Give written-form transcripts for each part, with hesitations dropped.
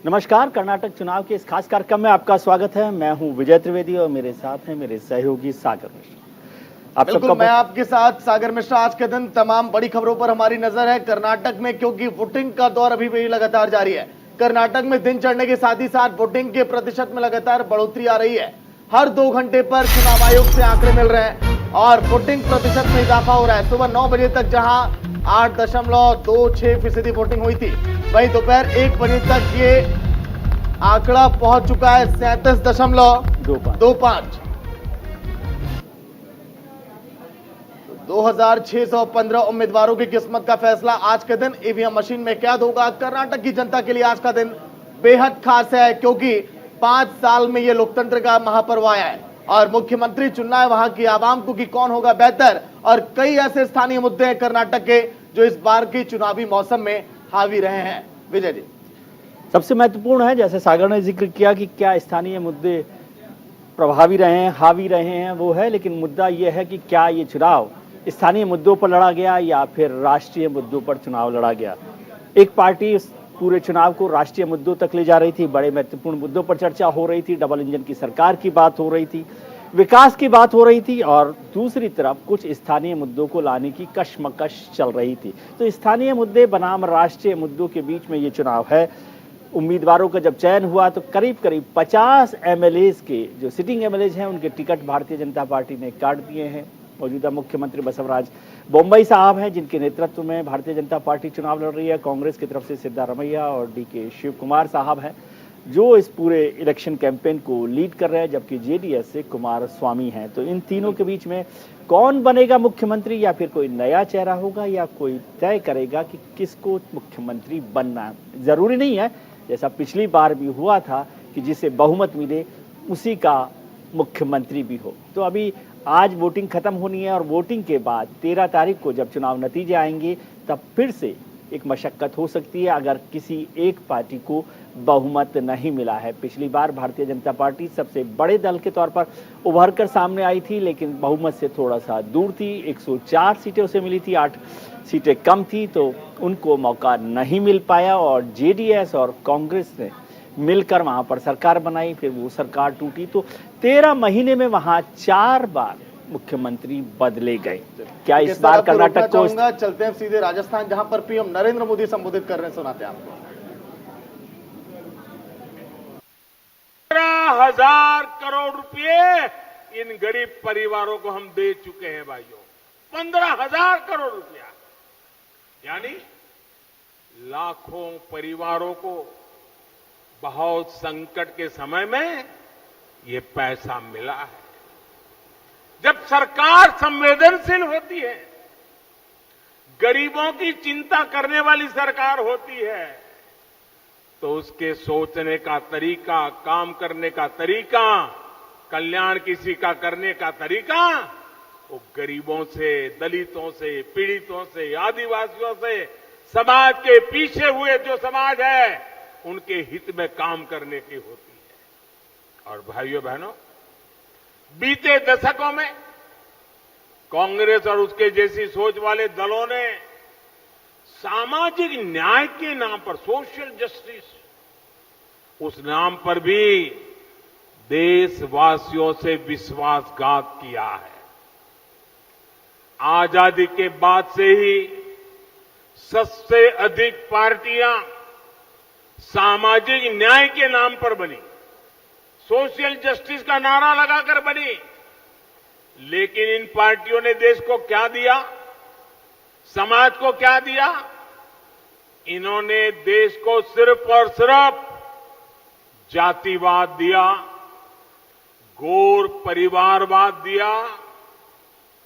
नमस्कार, कर्नाटक चुनाव के इस खास कार्यक्रम में आपका स्वागत है। मैं हूं विजय त्रिवेदी और मेरे साथ हैं मेरे सहयोगी सागर मिश्रा। आप बिल्कुल, मैं आपके साथ सागर मिश्रा। आज के दिन तमाम बड़ी खबरों पर हमारी नजर है कर्नाटक में, क्योंकि वोटिंग का दौर अभी भी लगातार जारी है। कर्नाटक में दिन चढ़ने के साथ ही साथ वोटिंग के प्रतिशत में लगातार बढ़ोतरी आ रही है। हर 2 घंटे पर चुनाव आयोग से आंकड़े मिल रहे हैं और वोटिंग प्रतिशत में इजाफा हो रहा है। सुबह 9 बजे तक जहां 8.26% वोटिंग हुई थी, वहीं दोपहर 1 बजे तक ये आंकड़ा पहुंच चुका है 37.25। 2615 उम्मीदवारों की किस्मत का फैसला आज के दिन ईवीएम मशीन में कैद होगा। कर्नाटक की जनता के लिए आज का दिन बेहद खास है, क्योंकि 5 साल में यह लोकतंत्र का महापर्व आया है और मुख्यमंत्री चुनना है वहां की आवाम को कि कौन होगा बेहतर। और कई ऐसे स्थानीय मुद्दे हैं कर्नाटक के जो इस बार की चुनावी मौसम में हावी रहे हैं। विजय जी, सबसे महत्वपूर्ण है, जैसे सागर ने जिक्र किया कि क्या स्थानीय मुद्दे प्रभावी रहे हैं, हावी रहे हैं, वो है। लेकिन मुद्दा यह है कि क्या ये चुनाव स्थानीय मुद्दों पर लड़ा गया या फिर राष्ट्रीय मुद्दों पर चुनाव लड़ा गया। एक पार्टी पूरे चुनाव को राष्ट्रीय मुद्दों तक ले जा रही थी, बड़े महत्वपूर्ण मुद्दों पर चर्चा हो रही थी, डबल इंजन की सरकार की बात हो रही थी, विकास की बात हो रही थी, और दूसरी तरफ कुछ स्थानीय मुद्दों को लाने की कशमकश चल रही थी। तो स्थानीय मुद्दे बनाम राष्ट्रीय मुद्दों के बीच में ये चुनाव है। उम्मीदवारों का जब चयन हुआ तो करीब करीब 50 एमएलएज के जो सिटिंग एमएलएज हैं उनके टिकट भारतीय जनता पार्टी ने काट दिए हैं। मौजूदा मुख्यमंत्री बसवराज बोम्मई साहब हैं, जिनके नेतृत्व में भारतीय जनता पार्टी चुनाव लड़ रही है। कांग्रेस की तरफ से सिद्धारमैया और डीके शिव कुमार साहब हैं जो इस पूरे इलेक्शन कैंपेन को लीड कर रहे हैं, जबकि जेडीएस से कुमार स्वामी हैं। तो इन तीनों के बीच में कौन बनेगा मुख्यमंत्री, या फिर कोई नया चेहरा होगा, या कोई तय करेगा कि किसको मुख्यमंत्री बनना है। जरूरी नहीं है, जैसा पिछली बार भी हुआ था, कि जिसे बहुमत मिले उसी का मुख्यमंत्री भी हो। तो अभी आज वोटिंग खत्म होनी है और वोटिंग के बाद 13 तारीख को जब चुनाव नतीजे आएंगे तब फिर से एक मशक्कत हो सकती है अगर किसी एक पार्टी को बहुमत नहीं मिला है। पिछली बार भारतीय जनता पार्टी सबसे बड़े दल के तौर पर उभर कर सामने आई थी, लेकिन बहुमत से थोड़ा सा दूर थी। 104 सीटें उसे मिली थी, 8 सीटें कम थी, तो उनको मौका नहीं मिल पाया और जेडीएस और कांग्रेस ने मिलकर वहां पर सरकार बनाई। फिर वो सरकार टूटी, तो 13 महीने में वहां 4 बार मुख्यमंत्री बदले गए। क्या इस बार कर्नाटक को चलते हैं सीधे राजस्थान, जहां पर पीएम नरेंद्र मोदी संबोधित कर रहे हैं, सुनाते हैं आपको। 15,000 करोड़ रुपए इन गरीब परिवारों को हम दे चुके हैं भाइयों। 15,000 करोड़ रुपया, यानी लाखों परिवारों को बहुत संकट के समय में ये पैसा मिला है। जब सरकार संवेदनशील होती है, गरीबों की चिंता करने वाली सरकार होती है, तो उसके सोचने का तरीका, काम करने का तरीका, कल्याण किसी का करने का तरीका, वो गरीबों से, दलितों से, पीड़ितों से, आदिवासियों से, समाज के पीछे हुए जो समाज है उनके हित में काम करने की होती है। और भाइयों बहनों, बीते दशकों में कांग्रेस और उसके जैसी सोच वाले दलों ने सामाजिक न्याय के नाम पर, सोशल जस्टिस, उस नाम पर भी देशवासियों से विश्वासघात किया है। आजादी के बाद से ही सबसे अधिक पार्टियां सामाजिक न्याय के नाम पर बनी, सोशल जस्टिस का नारा लगाकर बनी, लेकिन इन पार्टियों ने देश को क्या दिया, समाज को क्या दिया? इन्होंने देश को सिर्फ और सिर्फ जातिवाद दिया, गौर परिवारवाद दिया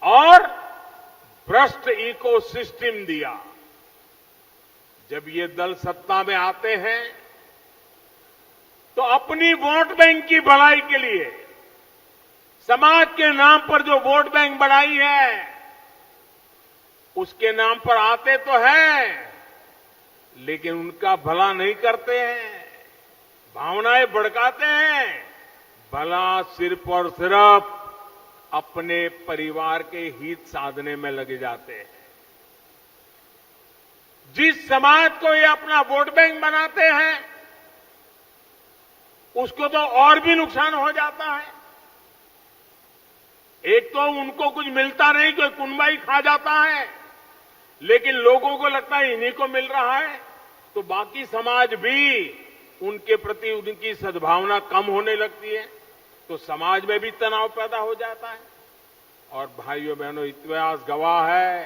और भ्रष्ट इकोसिस्टम दिया। जब ये दल सत्ता में आते हैं तो अपनी वोट बैंक की भलाई के लिए, समाज के नाम पर जो वोट बैंक बनाई है उसके नाम पर आते तो हैं, लेकिन उनका भला नहीं करते हैं, भावनाएं भड़काते हैं। भला सिर्फ और सिर्फ अपने परिवार के हित साधने में लगे जाते हैं। जिस समाज को ये अपना वोट बैंक बनाते हैं उसको तो और भी नुकसान हो जाता है। एक तो उनको कुछ मिलता नहीं, कोई कुनबाई खा जाता है, लेकिन लोगों को लगता है इन्हीं को मिल रहा है, तो बाकी समाज भी उनके प्रति उनकी सद्भावना कम होने लगती है, तो समाज में भी तनाव पैदा हो जाता है। और भाइयों बहनों, इतिहास गवाह है।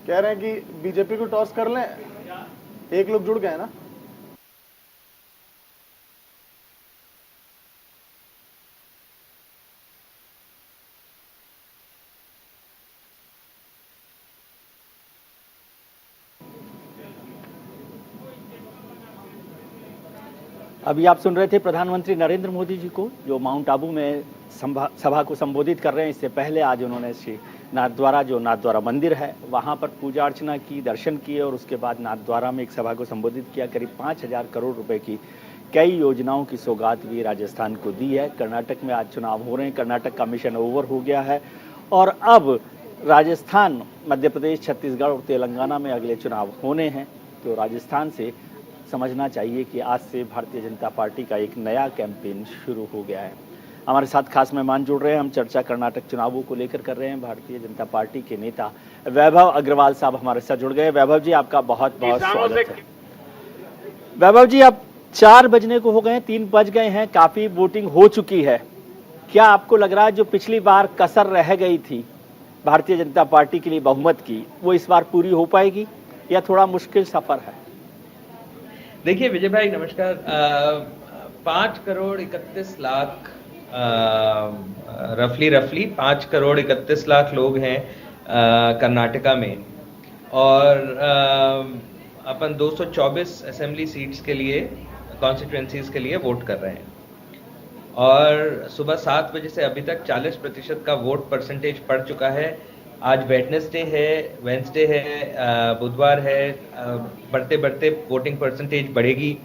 कह रहे हैं कि बीजेपी को टॉस कर लें, एक लोग जुड़ गए ना। अभी आप सुन रहे थे प्रधानमंत्री नरेंद्र मोदी जी को, जो माउंट आबू में सभा को संबोधित कर रहे हैं। इससे पहले आज उन्होंने श्री नाथद्वारा, जो नाथद्वारा मंदिर है, वहां पर पूजा अर्चना की, दर्शन किए और उसके बाद नाथद्वारा में एक सभा को संबोधित किया। करीब 5,000 करोड़ रुपए की कई योजनाओं की सौगात भी राजस्थान को दी है। कर्नाटक में आज चुनाव हो रहे हैं, कर्नाटक का मिशन ओवर हो गया है और अब राजस्थान, मध्य प्रदेश, छत्तीसगढ़ और तेलंगाना में अगले चुनाव होने हैं। तो राजस्थान से समझना चाहिए कि आज से भारतीय जनता पार्टी का एक नया कैंपेन शुरू हो गया है। हमारे साथ खास मेहमान जुड़ रहे हैं। हम चर्चा कर्नाटक चुनावों को लेकर कर रहे हैं। भारतीय जनता पार्टी के नेता वैभव अग्रवाल साहब हमारे साथ जुड़ गए। वैभव जी, आपका बहुत बहुत स्वागत है। वैभव जी, अब 4 बजने को हो गए, 3 बज गए हैं, काफी वोटिंग हो चुकी है। क्या आपको लग रहा है जो पिछली बार कसर रह गई थी भारतीय जनता पार्टी के लिए बहुमत की, वो इस बार पूरी हो पाएगी या थोड़ा मुश्किल सफर है? देखिए विजय भाई, नमस्कार। 5 करोड़ 31 लाख रफली 5 करोड़ 31 लाख लोग हैं कर्नाटका में, और अपन 224 असेंबली सीट्स के लिए, कॉन्स्टिट्यूएंसीज के लिए वोट कर रहे हैं। और सुबह 7 बजे से अभी तक 40% का वोट परसेंटेज पड़ चुका है। आज वेडनेसडे है, बुधवार है, बढ़ते बढ़ते वोटिंग परसेंटेज बढ़ेगी।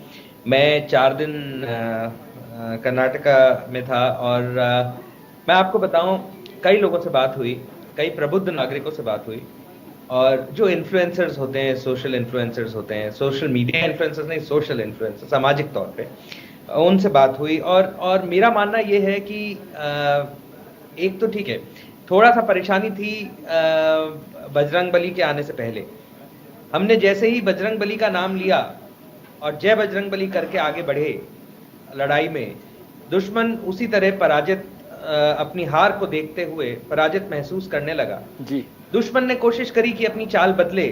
मैं 4 दिन कर्नाटका में था और मैं आपको बताऊं, कई लोगों से बात हुई, कई प्रबुद्ध नागरिकों से बात हुई, और जो इन्फ्लुएंसर्स होते हैं, सोशल इन्फ्लुएंसर्स होते हैं, सोशल मीडिया इन्फ्लुएंसर्स नहीं, सोशल इन्फ्लुएंसर्स, सामाजिक तौर पे उनसे बात हुई। और मेरा मानना ये है कि एक तो ठीक है, थोड़ा सा परेशानी थी बजरंगबली के आने से पहले। हमने जैसे ही बजरंगबली का नाम लिया और जय बजरंगबली करके आगे बढ़े लड़ाई में, दुश्मन उसी तरह पराजित, अपनी हार को देखते हुए पराजित महसूस करने लगा जी। दुश्मन ने कोशिश करी कि अपनी चाल बदले,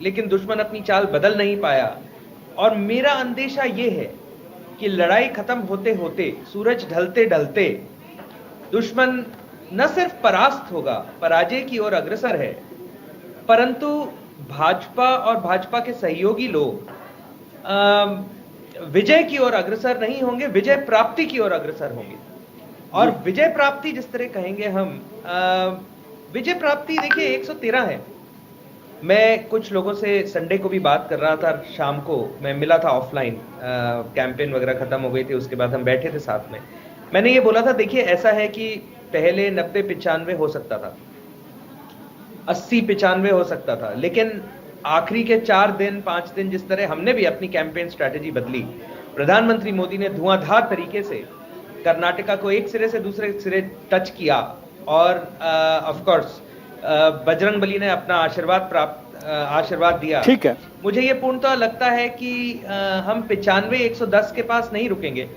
लेकिन दुश्मन अपनी चाल बदल नहीं पाया। और मेरा अंदेशा ये है कि लड़ाई खत्म होते होते, सूरज ढलते ढलते, दुश्मन न सिर्फ परास्त होगा, पराजय की ओर अग्रसर है, परंतु भाजपा और भाजपा के सहयोगी लोग विजय की ओर अग्रसर नहीं होंगे, विजय प्राप्ति की ओर अग्रसर होंगे। और विजय प्राप्ति जिस तरह कहेंगे हम, विजय प्राप्ति देखिए 113 है। मैं कुछ लोगों से संडे को भी बात कर रहा था, शाम को मैं मिला था ऑफलाइन, कैंपेन वगैरह खत्म हो गई थी, उसके बाद हम बैठे थे साथ में। मैंने ये बोला था, देखिए ऐसा है कि पहले 90-95 हो सकता था, 80-95 हो सकता था, लेकिन आखिरी के 4 दिन 5 दिन जिस तरह हमने भी अपनी कैंपेन स्ट्रैटेजी बदली, प्रधानमंत्री मोदी ने धुआंधार तरीके से कर्नाटका को एक सिरे से दूसरे सिरे टच किया, और ऑफ कोर्स बजरंगबली ने अपना आशीर्वाद दिया। ठीक है, मुझे ये पूर्णतः लगता है कि हम 95-110 के पास नहीं रुकेंगे,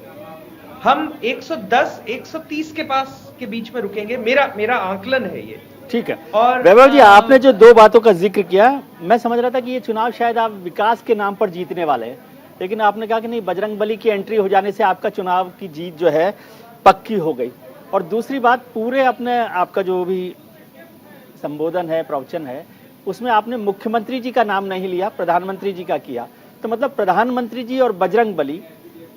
हम 110-130 के पास के बीच में रुकेंगे। मेरा आंकलन है ये। ठीक है। और वैभव जी, आपने जो 2 बातों का जिक्र किया, मैं समझ रहा था कि ये चुनाव शायद आप विकास के नाम पर जीतने वाले हैं, लेकिन आपने कहा कि नहीं, बजरंगबली की एंट्री हो जाने से आपका चुनाव की जीत जो है पक्की हो गई। और दूसरी बात, पूरे अपने आपका जो भी संबोधन है, प्रवचन है, उसमें आपने मुख्यमंत्री जी का नाम नहीं लिया, प्रधानमंत्री जी का किया। तो मतलब प्रधानमंत्री जी और बजरंगबली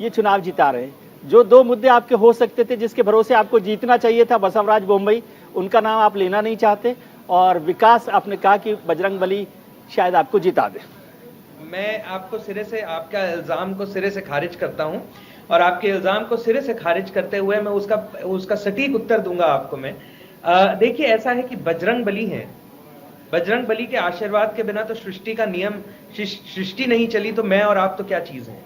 ये चुनाव जिता रहे हैं। जो 2 मुद्दे आपके हो सकते थे, जिसके भरोसे आपको जीतना चाहिए था, बसवराज बोम्बई, उनका नाम आप लेना नहीं चाहते, और विकास आपने कहा कि बजरंगबली शायद आपको जिता दे। मैं आपको सिरे से, आपका इल्जाम को सिरे से खारिज करता हूं, और आपके इल्जाम को सिरे से खारिज करते हुए मैं उसका सटीक उत्तर दूंगा आपको मैं। देखिए ऐसा है कि बजरंगबली है, बजरंगबली के आशीर्वाद के बिना तो सृष्टि का नियम, सृष्टि नहीं चली, तो मैं और आप तो क्या चीज है।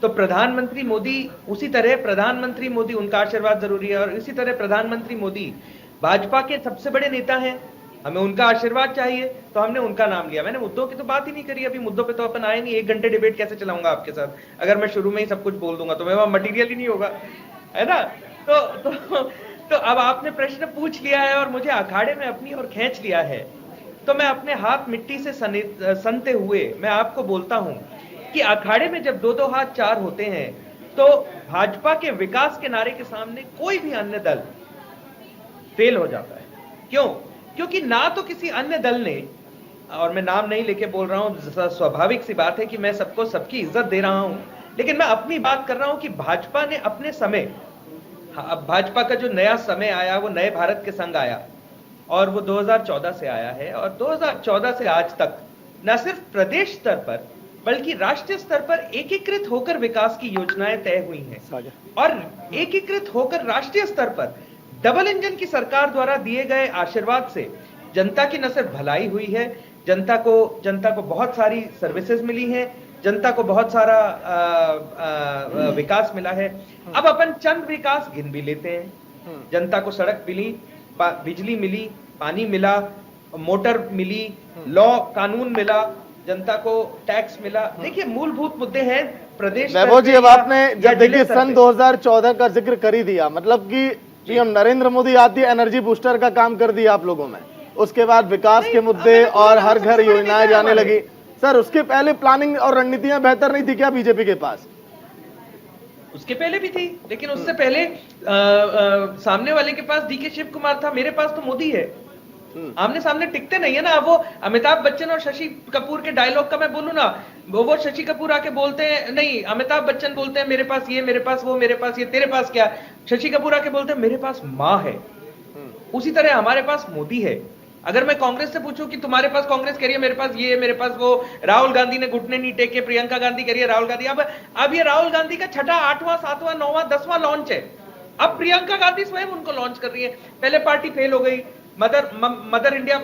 तो प्रधानमंत्री मोदी उसी तरह प्रधानमंत्री मोदी उनका आशीर्वाद जरूरी है, और इसी तरह प्रधानमंत्री मोदी भाजपा के सबसे बड़े नेता हैं, हमें उनका आशीर्वाद चाहिए, तो हमने उनका नाम लिया। मैंने मुद्दों की तो बात ही नहीं करी, अभी मुद्दों पे तो अपन आए नहीं। 1 घंटे डिबेट कैसे चलाऊंगा आपके साथ? अगर मैं शुरू में ही सब कुछ बोल दूंगा तो मेरा मटेरियल ही नहीं होगा, है ना। तो अब आपने प्रश्न पूछ लिया है और मुझे अखाड़े में अपनी ओर खींच लिया है, तो मैं अपने हाथ मिट्टी से सनते हुए मैं आपको बोलता हूं कि अखाड़े में जब 2-2 हाथ 4 होते हैं तो भाजपा के विकास के नारे के सामने कोई भी अन्य दल फेल हो जाता है। क्यों? क्योंकि ना तो किसी अन्य दल ने, और मैं नाम नहीं लेके बोल रहा हूं, स्वाभाविक सी बात है कि मैं सबको सबकी इज्जत दे रहा हूं, लेकिन मैं अपनी बात कर रहा हूं कि भाजपा ने अपने समय, अब भाजपा का जो नया समय आया वो नए भारत के संग आया, और वो 2014 से आया है, और 2014 से आज तक न सिर्फ प्रदेश स्तर पर बल्कि राष्ट्रीय स्तर पर एकीकृत होकर विकास की योजनाएं तय हुई हैं, और एकीकृत होकर राष्ट्रीय स्तर पर डबल इंजन की सरकार द्वारा दिए गए आशीर्वाद से जनता की न सिर्फ भलाई हुई है, जनता को बहुत सारी सर्विसेज मिली हैं, जनता को बहुत सारा विकास मिला है। अब अपन चंद विकास गिन भी लेते हैं। जनता को सड़क मिली, बिजली मिली, पानी मिला, मोटर मिली, लॉ कानून मिला, जनता को टैक्स मिला। देखिए मूलभूत मुद्दे हैं प्रदेश। वैभव जी, अब आपने जब देखिए सन 2014 का जिक्र कर ही दिया, मतलब कि पीएम नरेंद्र मोदी आती है, एनर्जी बूस्टर का काम कर दिया आप लोगों में, उसके बाद विकास के मुद्दे और हर घर योजनाएं जाने लगी। सर, उसके पहले प्लानिंग और रणनीतियां बेहतर नहीं थी क्या बीजेपी के पास? उसके पहले भी थी, लेकिन उससे पहले सामने वाले के पास डीके शिव कुमार था, मेरे पास तो मोदी है। आमने सामने टिकते नहीं है ना। अब वो अमिताभ बच्चन और शशि कपूर के डायलॉग का मैं बोलूं ना, वो शशि कपूर आके बोलते हैं, नहीं अमिताभ बच्चन बोलते हैं मेरे पास ये, मेरे पास वो, मेरे पास ये, तेरे पास क्या? शशि कपूर आके बोलते हैं मेरे पास माँ है। उसी तरह हमारे पास मोदी है। अगर मैं कांग्रेस से पूछूं कि तुम्हारे पास, कांग्रेस कह रही है मेरे पास ये, मेरे पास वो, राहुल गांधी ने घुटने नहीं टेके, प्रियंका गांधी कह रही है, राहुल गांधी, अब ये राहुल गांधी का 6वां 8वां 7वां 9वां 10वां लॉन्च है। अब प्रियंका गांधी स्वयं उनको लॉन्च कर रही है। पहले पार्टी फेल हो गई, मदर इंडिया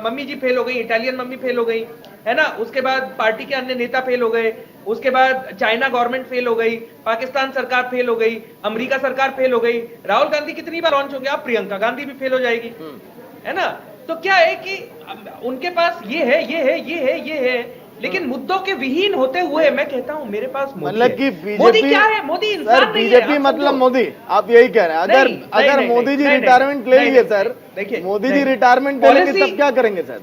मम्मी जी फेल हो गई, इटालियन मम्मी फेल हो गई, है ना। उसके बाद पार्टी के अन्य नेता फेल हो गए, उसके बाद चाइना गवर्नमेंट फेल हो गई, पाकिस्तान सरकार फेल हो गई, अमेरिका सरकार फेल हो गई। राहुल गांधी कितनी बार लॉन्च हो गया, अब प्रियंका गांधी भी फेल हो जाएगी, है ना। तो क्या है कि उनके पास ये है, ये है, ये है, ये है, लेकिन मुद्दों के विहीन होते हुए मैं कहता हूं मेरे पास मतलब कि मोदी क्या है? मोदी इंसान नहीं है। बीजेपी मतलब मोदी, आप यही कह रहे हैं? अगर मोदी जी रिटायरमेंट ले लिए सर, देखिए मोदी जी रिटायरमेंट ले लेंगे तब क्या करेंगे सर?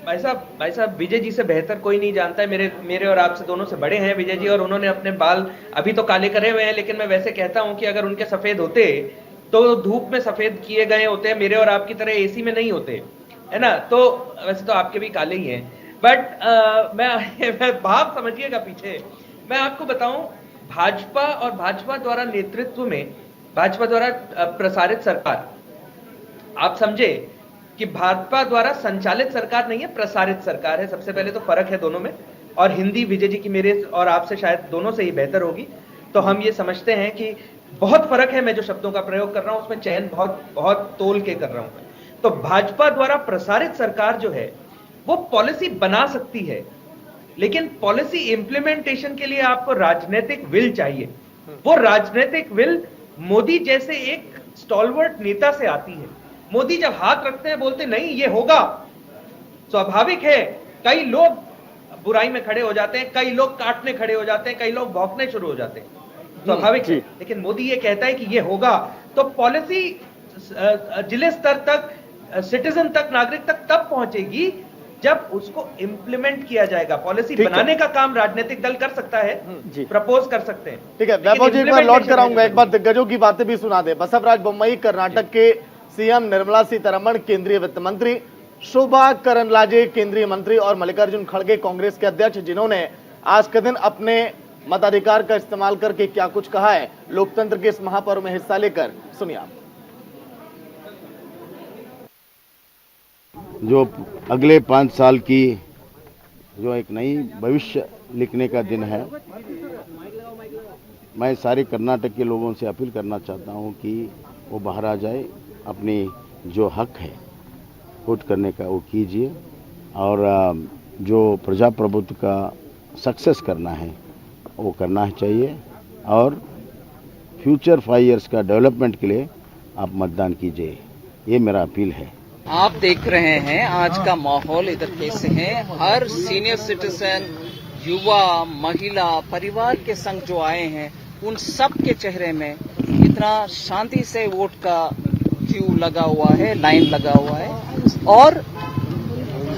भाई साहब विजय जी से बेहतर कोई नहीं जानता है। मेरे और आपसे दोनों से बड़े हैं विजय जी, और उन्होंने अपने बाल अभी तो काले करे हुए हैं, लेकिन मैं वैसे कहता हूं कि अगर उनके सफेद होते तो धूप में सफेद किए गए होते हैं, मेरे और आपकी तरह एसी में नहीं होते, है ना। तो वैसे तो आपके भी काले ही हैं, बट मैं भाव समझिएगा पीछे। मैं आपको बताऊं, भाजपा और भाजपा द्वारा नेतृत्व में, भाजपा द्वारा प्रसारित सरकार, आप समझे कि भाजपा द्वारा संचालित सरकार नहीं है, प्रसारित सरकार है। सबसे पहले तो फर्क है दोनों में, और हिंदी विजय जी की मेरे और आपसे शायद दोनों से ही बेहतर होगी, तो हम ये समझते हैं कि बहुत फर्क है। मैं जो शब्दों का प्रयोग कर रहा हूं उसमें चयन बहुत तोल के कर रहा हूं। तो भाजपा द्वारा प्रसारित सरकार जो है वो पॉलिसी बना सकती है, लेकिन पॉलिसी इंप्लीमेंटेशन के लिए आपको राजनीतिक विल चाहिए। वो राजनीतिक विल मोदी जैसे एक स्टॉलवर्ट नेता से आती है। मोदी जब हाथ रखते हैं, बोलते नहीं ये होगा, स्वाभाविक है कई लोग बुराई में खड़े हो जाते हैं, कई लोग काटने खड़े हो जाते हैं, कई लोग भौंकने शुरू हो जाते हैं, स्वाभाविक है। लेकिन मोदी ये कहता है कि ये होगा, तो पॉलिसी जिले स्तर तक, सिटीजन तक, नागरिक तक तब पहुंचेगी जब उसको इंप्लीमेंट किया जाएगा। पॉलिसी बनाने का काम राजनीतिक दल कर सकता है, प्रपोज कर सकते हैं। ठीक है, वैभव जी पर लौट कर आऊंगा, एक बार दिग्गजों की बातें भी सुना दे। बसवराज बोम्मई, कर्नाटक के सीएम निर्मला सीतारमण, केंद्रीय वित्त मंत्री शोभा करंदलाजे, केंद्रीय मंत्री, और मल्लिकार्जुन खड़गे, कांग्रेस के अध्यक्ष, जिन्होंने आज के दिन अपने मताधिकार का इस्तेमाल करके क्या कुछ कहा है लोकतंत्र के इस महापर्व में हिस्सा लेकर, सुनिए आप। जो अगले 5 साल की जो एक नई भविष्य लिखने का दिन है, मैं सारे कर्नाटक के लोगों से अपील करना चाहता हूं कि वो बाहर आ जाए, अपनी जो हक है वोट करने का वो कीजिए, और जो प्रजाप्रभुत्व का सक्सेस करना है वो करना चाहिए और फ्यूचर 5 इयर्स का डेवलपमेंट के लिए आप मतदान कीजिए, ये मेरा अपील है। आप देख रहे हैं आज का माहौल इधर कैसे है। हर सीनियर सिटीजन, युवा, महिला, परिवार के संग जो आए हैं उन सब के चेहरे में इतना शांति से वोट का क्यू लगा हुआ है, लाइन लगा हुआ है और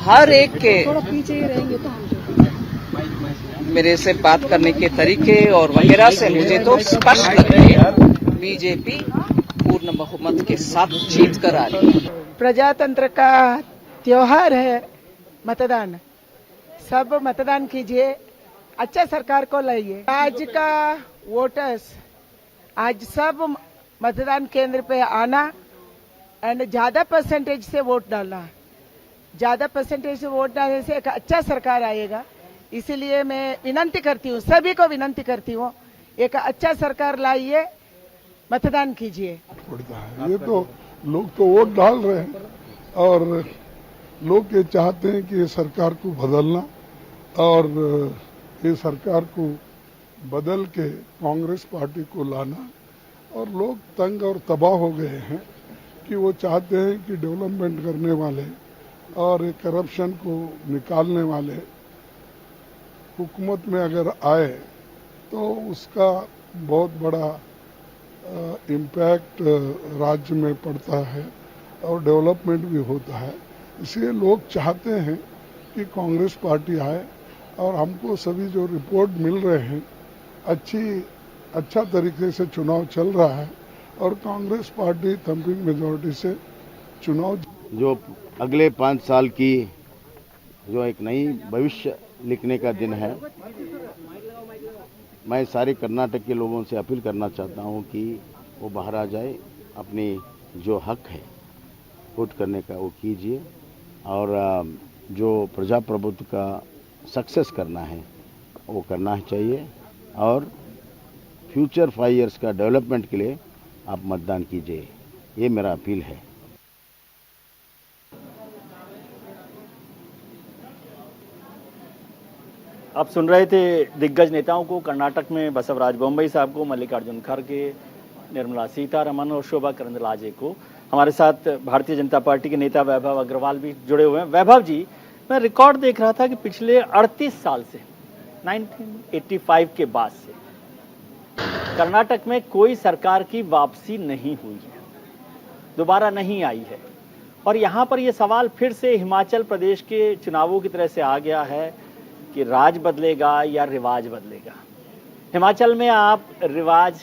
हर एक के मेरे से बात करने के तरीके और वगैरह से मुझे तो स्पष्ट लग रही है बीजेपी पूर्ण बहुमत के साथ जीत कर आ रही है। प्रजातंत्र का त्योहार है मतदान। सब मतदान कीजिए, अच्छा सरकार को लाइए। आज का वोटर्स आज सब मतदान केंद्र पे आना एंड ज्यादा परसेंटेज से वोट डालना। ज्यादा परसेंटेज से वोट डालने से एक अच्छा सरकार आएगा। इसीलिए मैं विनंती करती हूँ, सभी को विनंती करती हूँ, एक अच्छा सरकार लाइए, मतदान कीजिए। पड़ता है ये तो लोग तो वोट डाल रहे हैं और लोग ये चाहते हैं कि ये सरकार को बदलना और ये सरकार को बदल के कांग्रेस पार्टी को लाना। और लोग तंग और तबाह हो गए हैं कि वो चाहते हैं कि डेवलपमेंट करने वाले और करप्शन को निकालने वाले हुकूमत में अगर आए तो उसका बहुत बड़ा इम्पैक्ट राज्य में पड़ता है और डेवलपमेंट भी होता है। इसलिए लोग चाहते हैं कि कांग्रेस पार्टी आए और हमको सभी जो रिपोर्ट मिल रहे हैं अच्छा तरीके से चुनाव चल रहा है और कांग्रेस पार्टी थम्पिंग मेजॉरिटी से चुनाव जो अगले 5 साल की जो एक नई भविष्य लिखने का दिन है, मैं सारे कर्नाटक के लोगों से अपील करना चाहता हूं कि वो बाहर आ जाए, अपनी जो हक है वोट करने का वो कीजिए और जो प्रजाप्रभुत्व का सक्सेस करना है वो करना चाहिए और फ्यूचर 5 इयर्स का डेवलपमेंट के लिए आप मतदान कीजिए, ये मेरा अपील है। आप सुन रहे थे दिग्गज नेताओं को, कर्नाटक में बसवराज बोम्मई साहब को, मल्लिकार्जुन खड़गे, निर्मला सीतारमण और शोभा करंदलाजे को। हमारे साथ भारतीय जनता पार्टी के नेता वैभव अग्रवाल भी जुड़े हुए हैं। वैभव जी, मैं रिकॉर्ड देख रहा था कि पिछले 38 साल से 1985 के बाद से कर्नाटक में कोई सरकार की वापसी नहीं हुई है, दोबारा नहीं आई है। और यहाँ पर यह सवाल फिर से हिमाचल प्रदेश के चुनावों की तरह से आ गया है कि राज बदलेगा या रिवाज बदलेगा। हिमाचल में आप रिवाज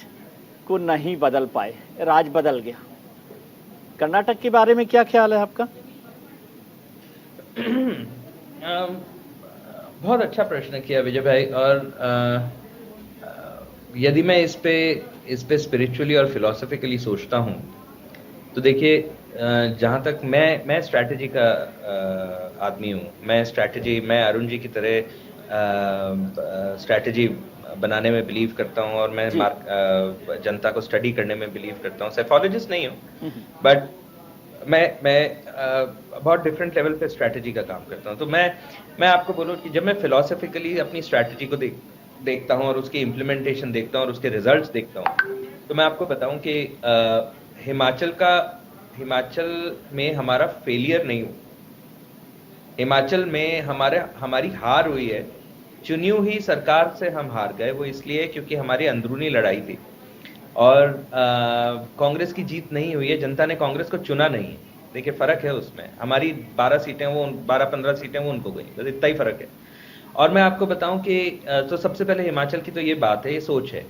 को नहीं बदल पाए, राज बदल गया। कर्नाटक के बारे में क्या ख्याल है आपका? बहुत अच्छा प्रश्न किया विजय भाई। और यदि मैं इस पे स्पिरिचुअली और फिलोसफिकली सोचता हूँ तो देखिए, जहाँ तक मैं स्ट्रैटेजी का आदमी हूँ। मैं अरुण जी की तरह स्ट्रैटेजी बनाने में बिलीव करता हूँ और मैं जनता को स्टडी करने में बिलीव करता हूँ। साइकोलॉजिस्ट नहीं हूँ, बट मैं बहुत डिफरेंट लेवल पे स्ट्रैटेजी का काम करता हूँ। तो मैं आपको बोलूँ कि जब मैं फिलोसफिकली अपनी स्ट्रैटेजी को देखता हूँ और उसकी इम्प्लीमेंटेशन देखता हूँ और उसके रिजल्ट्स देखता हूँ, तो मैं आपको बताऊँ कि हिमाचल में हमारा फेलियर नहीं हुआ। हिमाचल में हमारी हार हुई है। चुनी हुई सरकार से हम हार गए, वो इसलिए क्योंकि हमारी अंदरूनी लड़ाई थी और कांग्रेस की जीत नहीं हुई है। जनता ने कांग्रेस को चुना नहीं है। देखिए, फर्क है उसमें। हमारी 12 सीटें वो 12-15 सीटें वो उनको गई, बस इतना ही फर्क है। और मैं आपको बताऊं कि तो सबसे पहले हिमाचल की तो ये बात है, ये सोच है।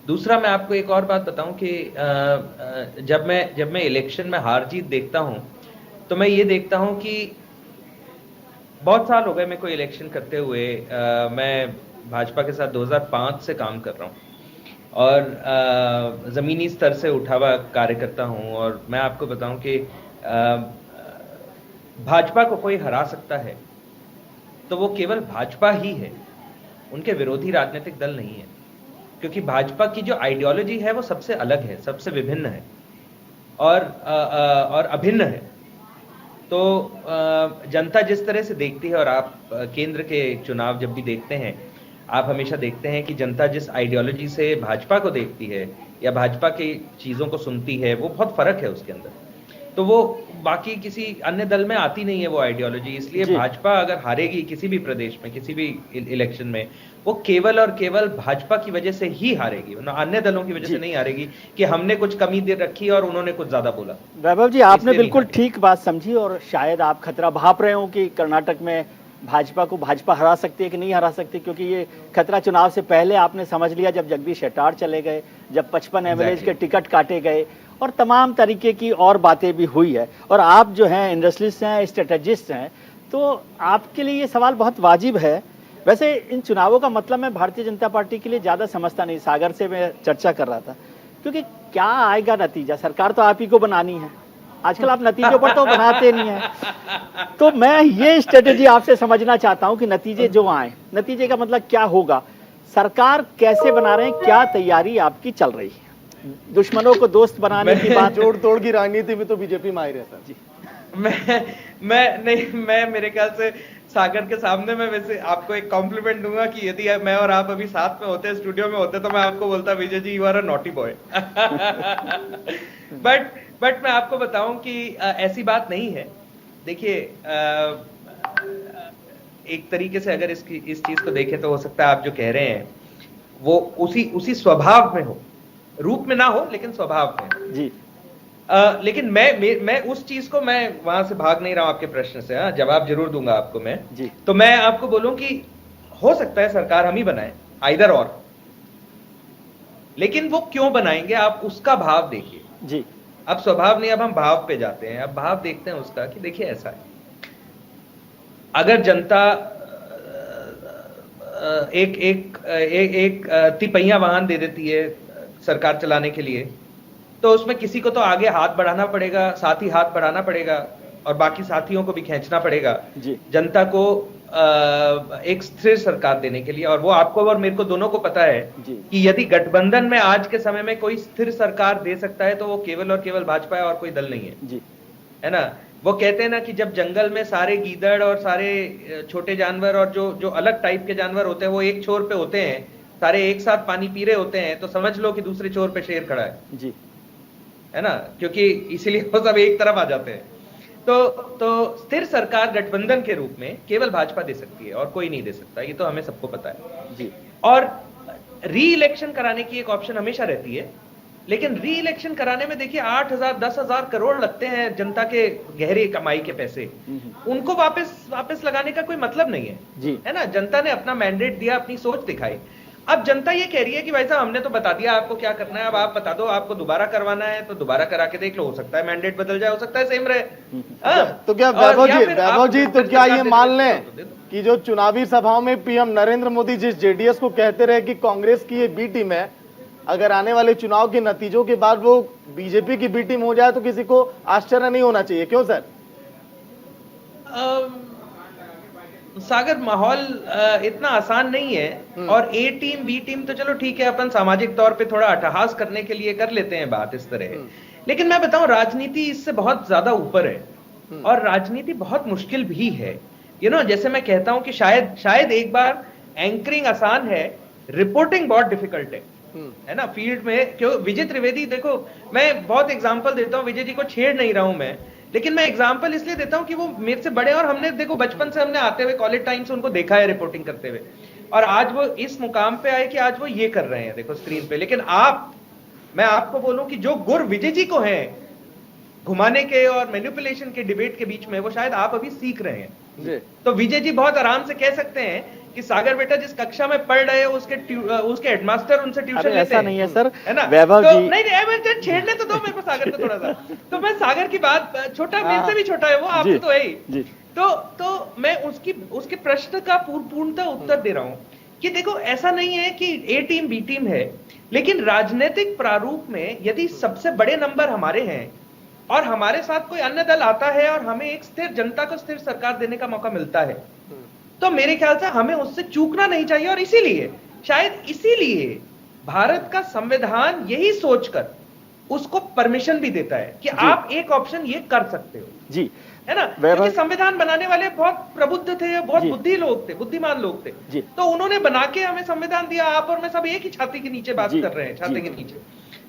दूसरा, मैं आपको एक और बात बताऊं कि जब मैं इलेक्शन में हार जीत देखता हूं तो मैं ये देखता हूं कि बहुत साल हो गए मेरे को इलेक्शन करते हुए। मैं भाजपा के साथ 2005 से काम कर रहा हूं और जमीनी स्तर से उठा हुआ कार्य करता हूं। और मैं आपको बताऊं कि भाजपा को कोई हरा सकता है तो वो केवल भाजपा ही है, उनके विरोधी राजनीतिक दल नहीं है। क्योंकि भाजपा की जो आइडियोलॉजी है वो सबसे अलग है, सबसे विभिन्न है और अभिन्न है। तो जनता जिस तरह से देखती है, और आप केंद्र के चुनाव जब भी देखते हैं, आप हमेशा देखते हैं कि जनता जिस आइडियोलॉजी से भाजपा को देखती है या भाजपा की चीजों को सुनती है, वो बहुत फर्क है उसके अंदर। तो वो बाकी किसी अन्य दल में आती नहीं है वो आइडियोलॉजी। इसलिए भाजपा अगर हारेगी किसी भी प्रदेश में, किसी भी इलेक्शन में, वो केवल और केवल भाजपा की वजह से ही हारेगी, अन्य दलों की वजह से नहीं हारेगी कि हमने कुछ कमी दे रखी और उन्होंने कुछ ज्यादा बोला। वैभव जी, आपने बिल्कुल ठीक बात समझी और शायद आप खतरा भाप रहे हो कि कर्नाटक में भाजपा को भाजपा हरा सकती है कि नहीं हरा सकती, क्योंकि ये खतरा चुनाव से पहले आपने समझ लिया जब जगदीश शेट्टार चले गए, जब 55 एमएलए के टिकट काटे गए और तमाम तरीके की और बातें भी हुई है। और आप जो हैं इंडस्ट्रियलिस्ट हैं, स्ट्रेटेजिस्ट हैं, तो आपके लिए ये सवाल बहुत वाजिब है। वैसे इन चुनावों का मतलब मैं भारतीय जनता पार्टी के लिए ज़्यादा समझता नहीं, सागर से मैं चर्चा कर रहा था, क्योंकि क्या आएगा नतीजा, सरकार तो आप ही को बनानी है, आजकल आप नतीजों पर तो बनाते नहीं हैं। तो मैं ये स्ट्रेटेजी आपसे समझना चाहता हूं कि नतीजे जो आए, नतीजे का मतलब क्या होगा, सरकार कैसे बना रहे हैं, क्या तैयारी आपकी चल रही है, दुश्मनों को दोस्त बनाने की बात, जोड़ तोड़ की राजनीति में तो बीजेपी माहिर है सर जी। मैं मेरे ख्याल से सागर के सामने मैं वैसे आपको एक कॉम्प्लीमेंट दूंगा कि यदि मैं और आप अभी साथ में होते, स्टूडियो में होते, तो मैं आपको बोलता Vijay ji you are a naughty boy. But मैं आपको बताऊं कि ऐसी बात नहीं है। देखिए, एक तरीके से अगर इस चीज को देखें तो हो सकता है आप जो कह रहे हैं वो उसी स्वभाव में हो, रूप में ना हो लेकिन स्वभाव में जी। लेकिन मैं उस चीज को, मैं वहां से भाग नहीं रहा हूं आपके प्रश्न से, जवाब जरूर दूंगा आपको मैं जी। तो मैं आपको बोलूं कि हो सकता है सरकार हम ही बनाए, आइदर और, लेकिन वो क्यों बनाएंगे आप उसका भाव देखिए जी। अब स्वभाव नहीं, अब हम भाव पे जाते हैं। अब भाव देखते हैं उसका कि देखिए ऐसा है, अगर जनता एक तिपहिया वाहन दे देती है सरकार चलाने के लिए, तो उसमें किसी को तो आगे हाथ बढ़ाना पड़ेगा, साथी हाथ बढ़ाना पड़ेगा और बाकी साथियों को भी खींचना पड़ेगा जी। जनता को एक स्थिर सरकार देने के लिए। और वो आपको और मेरे को दोनों को पता है कि यदि गठबंधन में आज के समय में कोई स्थिर सरकार दे सकता है तो वो केवल और केवल भाजपा है और कोई दल नहीं है जी। है ना, वो कहते हैं ना कि जब जंगल में सारे गीदड़ और सारे छोटे जानवर और जो अलग टाइप के जानवर होते हैं वो एक छोर पे होते हैं, सारे एक साथ पानी पी रहे होते हैं, तो समझ लो कि दूसरे छोर पे शेर खड़ा है जी। है ना, क्योंकि इसीलिए वो सब एक तरफ आ जाते हैं। तो स्थिर सरकार गठबंधन के रूप में केवल भाजपा दे सकती है और कोई नहीं दे सकता, ये तो हमें सबको पता है जी। और री इलेक्शन कराने की एक ऑप्शन हमेशा रहती है, लेकिन री इलेक्शन कराने में देखिए 8,000 10,000 करोड़ लगते हैं जनता के गहरी कमाई के पैसे, उनको वापस लगाने का कोई मतलब नहीं है जी। है ना, जनता ने अपना मैंडेट दिया, अपनी सोच दिखाई। अब जनता ये कह रही है कि भाई साहब हमने तो बता दिया आपको क्या करना है, अब आप बता दो, आपको दोबारा करवाना है तो दोबारा करा के देख लो, हो सकता है मैंडेट बदल जाए, हो सकता है सेम रहे। तो क्या वैभव जी तो क्या ये मान लें कि जो चुनावी सभाओं में पीएम नरेंद्र मोदी जिस जेडीएस को कहते रहे कि कांग्रेस की ये बी टीम है, अगर आने वाले चुनाव के नतीजों के बाद वो बीजेपी की बी टीम हो जाए तो किसी को आश्चर्य नहीं होना चाहिए, क्यों सर? सागर, माहौल इतना आसान नहीं है। और ए टीम बी टीम तो चलो ठीक है, अपन सामाजिक तौर पे थोड़ा अट्टहास करने के लिए कर लेते हैं बात इस तरह, लेकिन मैं बताऊं राजनीति इससे बहुत ज्यादा ऊपर है और राजनीति बहुत मुश्किल भी है। जैसे मैं कहता हूं कि शायद एक बार एंकरिंग आसान है, रिपोर्टिंग बहुत डिफिकल्ट है ना फील्ड में। क्यों विजय त्रिवेदी, देखो मैं बहुत एग्जांपल देता हूं, विजय जी को छेड़ नहीं रहा हूं मैं, लेकिन मैं एग्जांपल इसलिए देता हूं कि वो मेरे से बड़े और हमने देखो बचपन से हमने आते हुए कॉलेज टाइम से उनको देखा है रिपोर्टिंग करते हुए, और आज वो इस मुकाम पे आए कि आज वो ये कर रहे हैं देखो स्क्रीन पे। लेकिन मैं आपको बोलूं कि जो गुर विजय जी को हैं घुमाने के और मैनिपुलेशन के डिबेट के बीच में, वो शायद आप अभी सीख रहे हैं। तो विजय जी बहुत आराम से कह सकते हैं कि सागर बेटा जिस कक्षा में पढ़ रहे हो उसके हेडमास्टर उनसे ट्यूशन लेते हैं। ऐसा नहीं है सर, है ना वैभव तो, जी नहीं छेड़ने तो दो मेरे को सागर को थोड़ा सा। तो मैं सागर की बात, छोटा मेरे से भी छोटा है वो, आपसे तो है ही। तो मैं उसके प्रश्न का पूर्णतः उत्तर दे रहा हूं कि देखो ऐसा नहीं है कि ए टीम बी टीम है, लेकिन राजनीतिक प्रारूप में यदि सबसे बड़े नंबर हमारे हैं और हमारे साथ कोई अन्य दल आता है और हमें एक स्थिर जनता को स्थिर सरकार देने का मौका मिलता है, तो मेरे ख्याल से हमें उससे चूकना नहीं चाहिए। और इसीलिए भारत का संविधान यही सोचकर उसको परमिशन भी देता है कि आप एक ऑप्शन ये कर सकते हो जी। है ना, क्योंकि संविधान बनाने वाले बहुत प्रबुद्ध थे, बहुत बुद्धि लोग थे, बुद्धिमान लोग थे, तो उन्होंने बना के हमें संविधान दिया। आप और मैं सब एक ही छाती के नीचे बात कर रहे हैं, छाती के नीचे।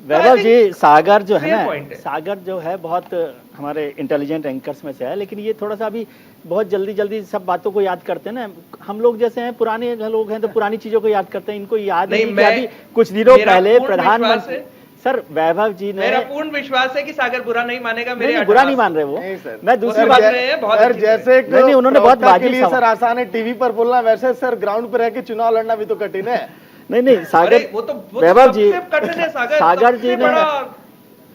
वैभव जी, सागर जो है ना, सागर जो है बहुत हमारे इंटेलिजेंट एंकर्स में से है, लेकिन ये थोड़ा सा अभी बहुत जल्दी जल्दी सब बातों को याद करते हैं ना। हम लोग जैसे हैं, पुराने लोग हैं, तो पुरानी चीजों को याद करते हैं, इनको याद नहीं कि अभी कुछ दिनों पहले प्रधानमंत्री सर वैभव जी ने, मेरा पूर्ण विश्वास है कि सागर बुरा नहीं मानेगा। मेरे बुरा नहीं मान रहे वो, मैं दूसरी बात सर, जैसे नहीं, उन्होंने बहुत बाजी लिए सर आसान है टीवी पर बोलना, वैसे सर ग्राउंड पर रह के चुनाव लड़ना भी तो कठिन है। नहीं सागर, वो तो वैभव जी, कठिन है सागर जी ने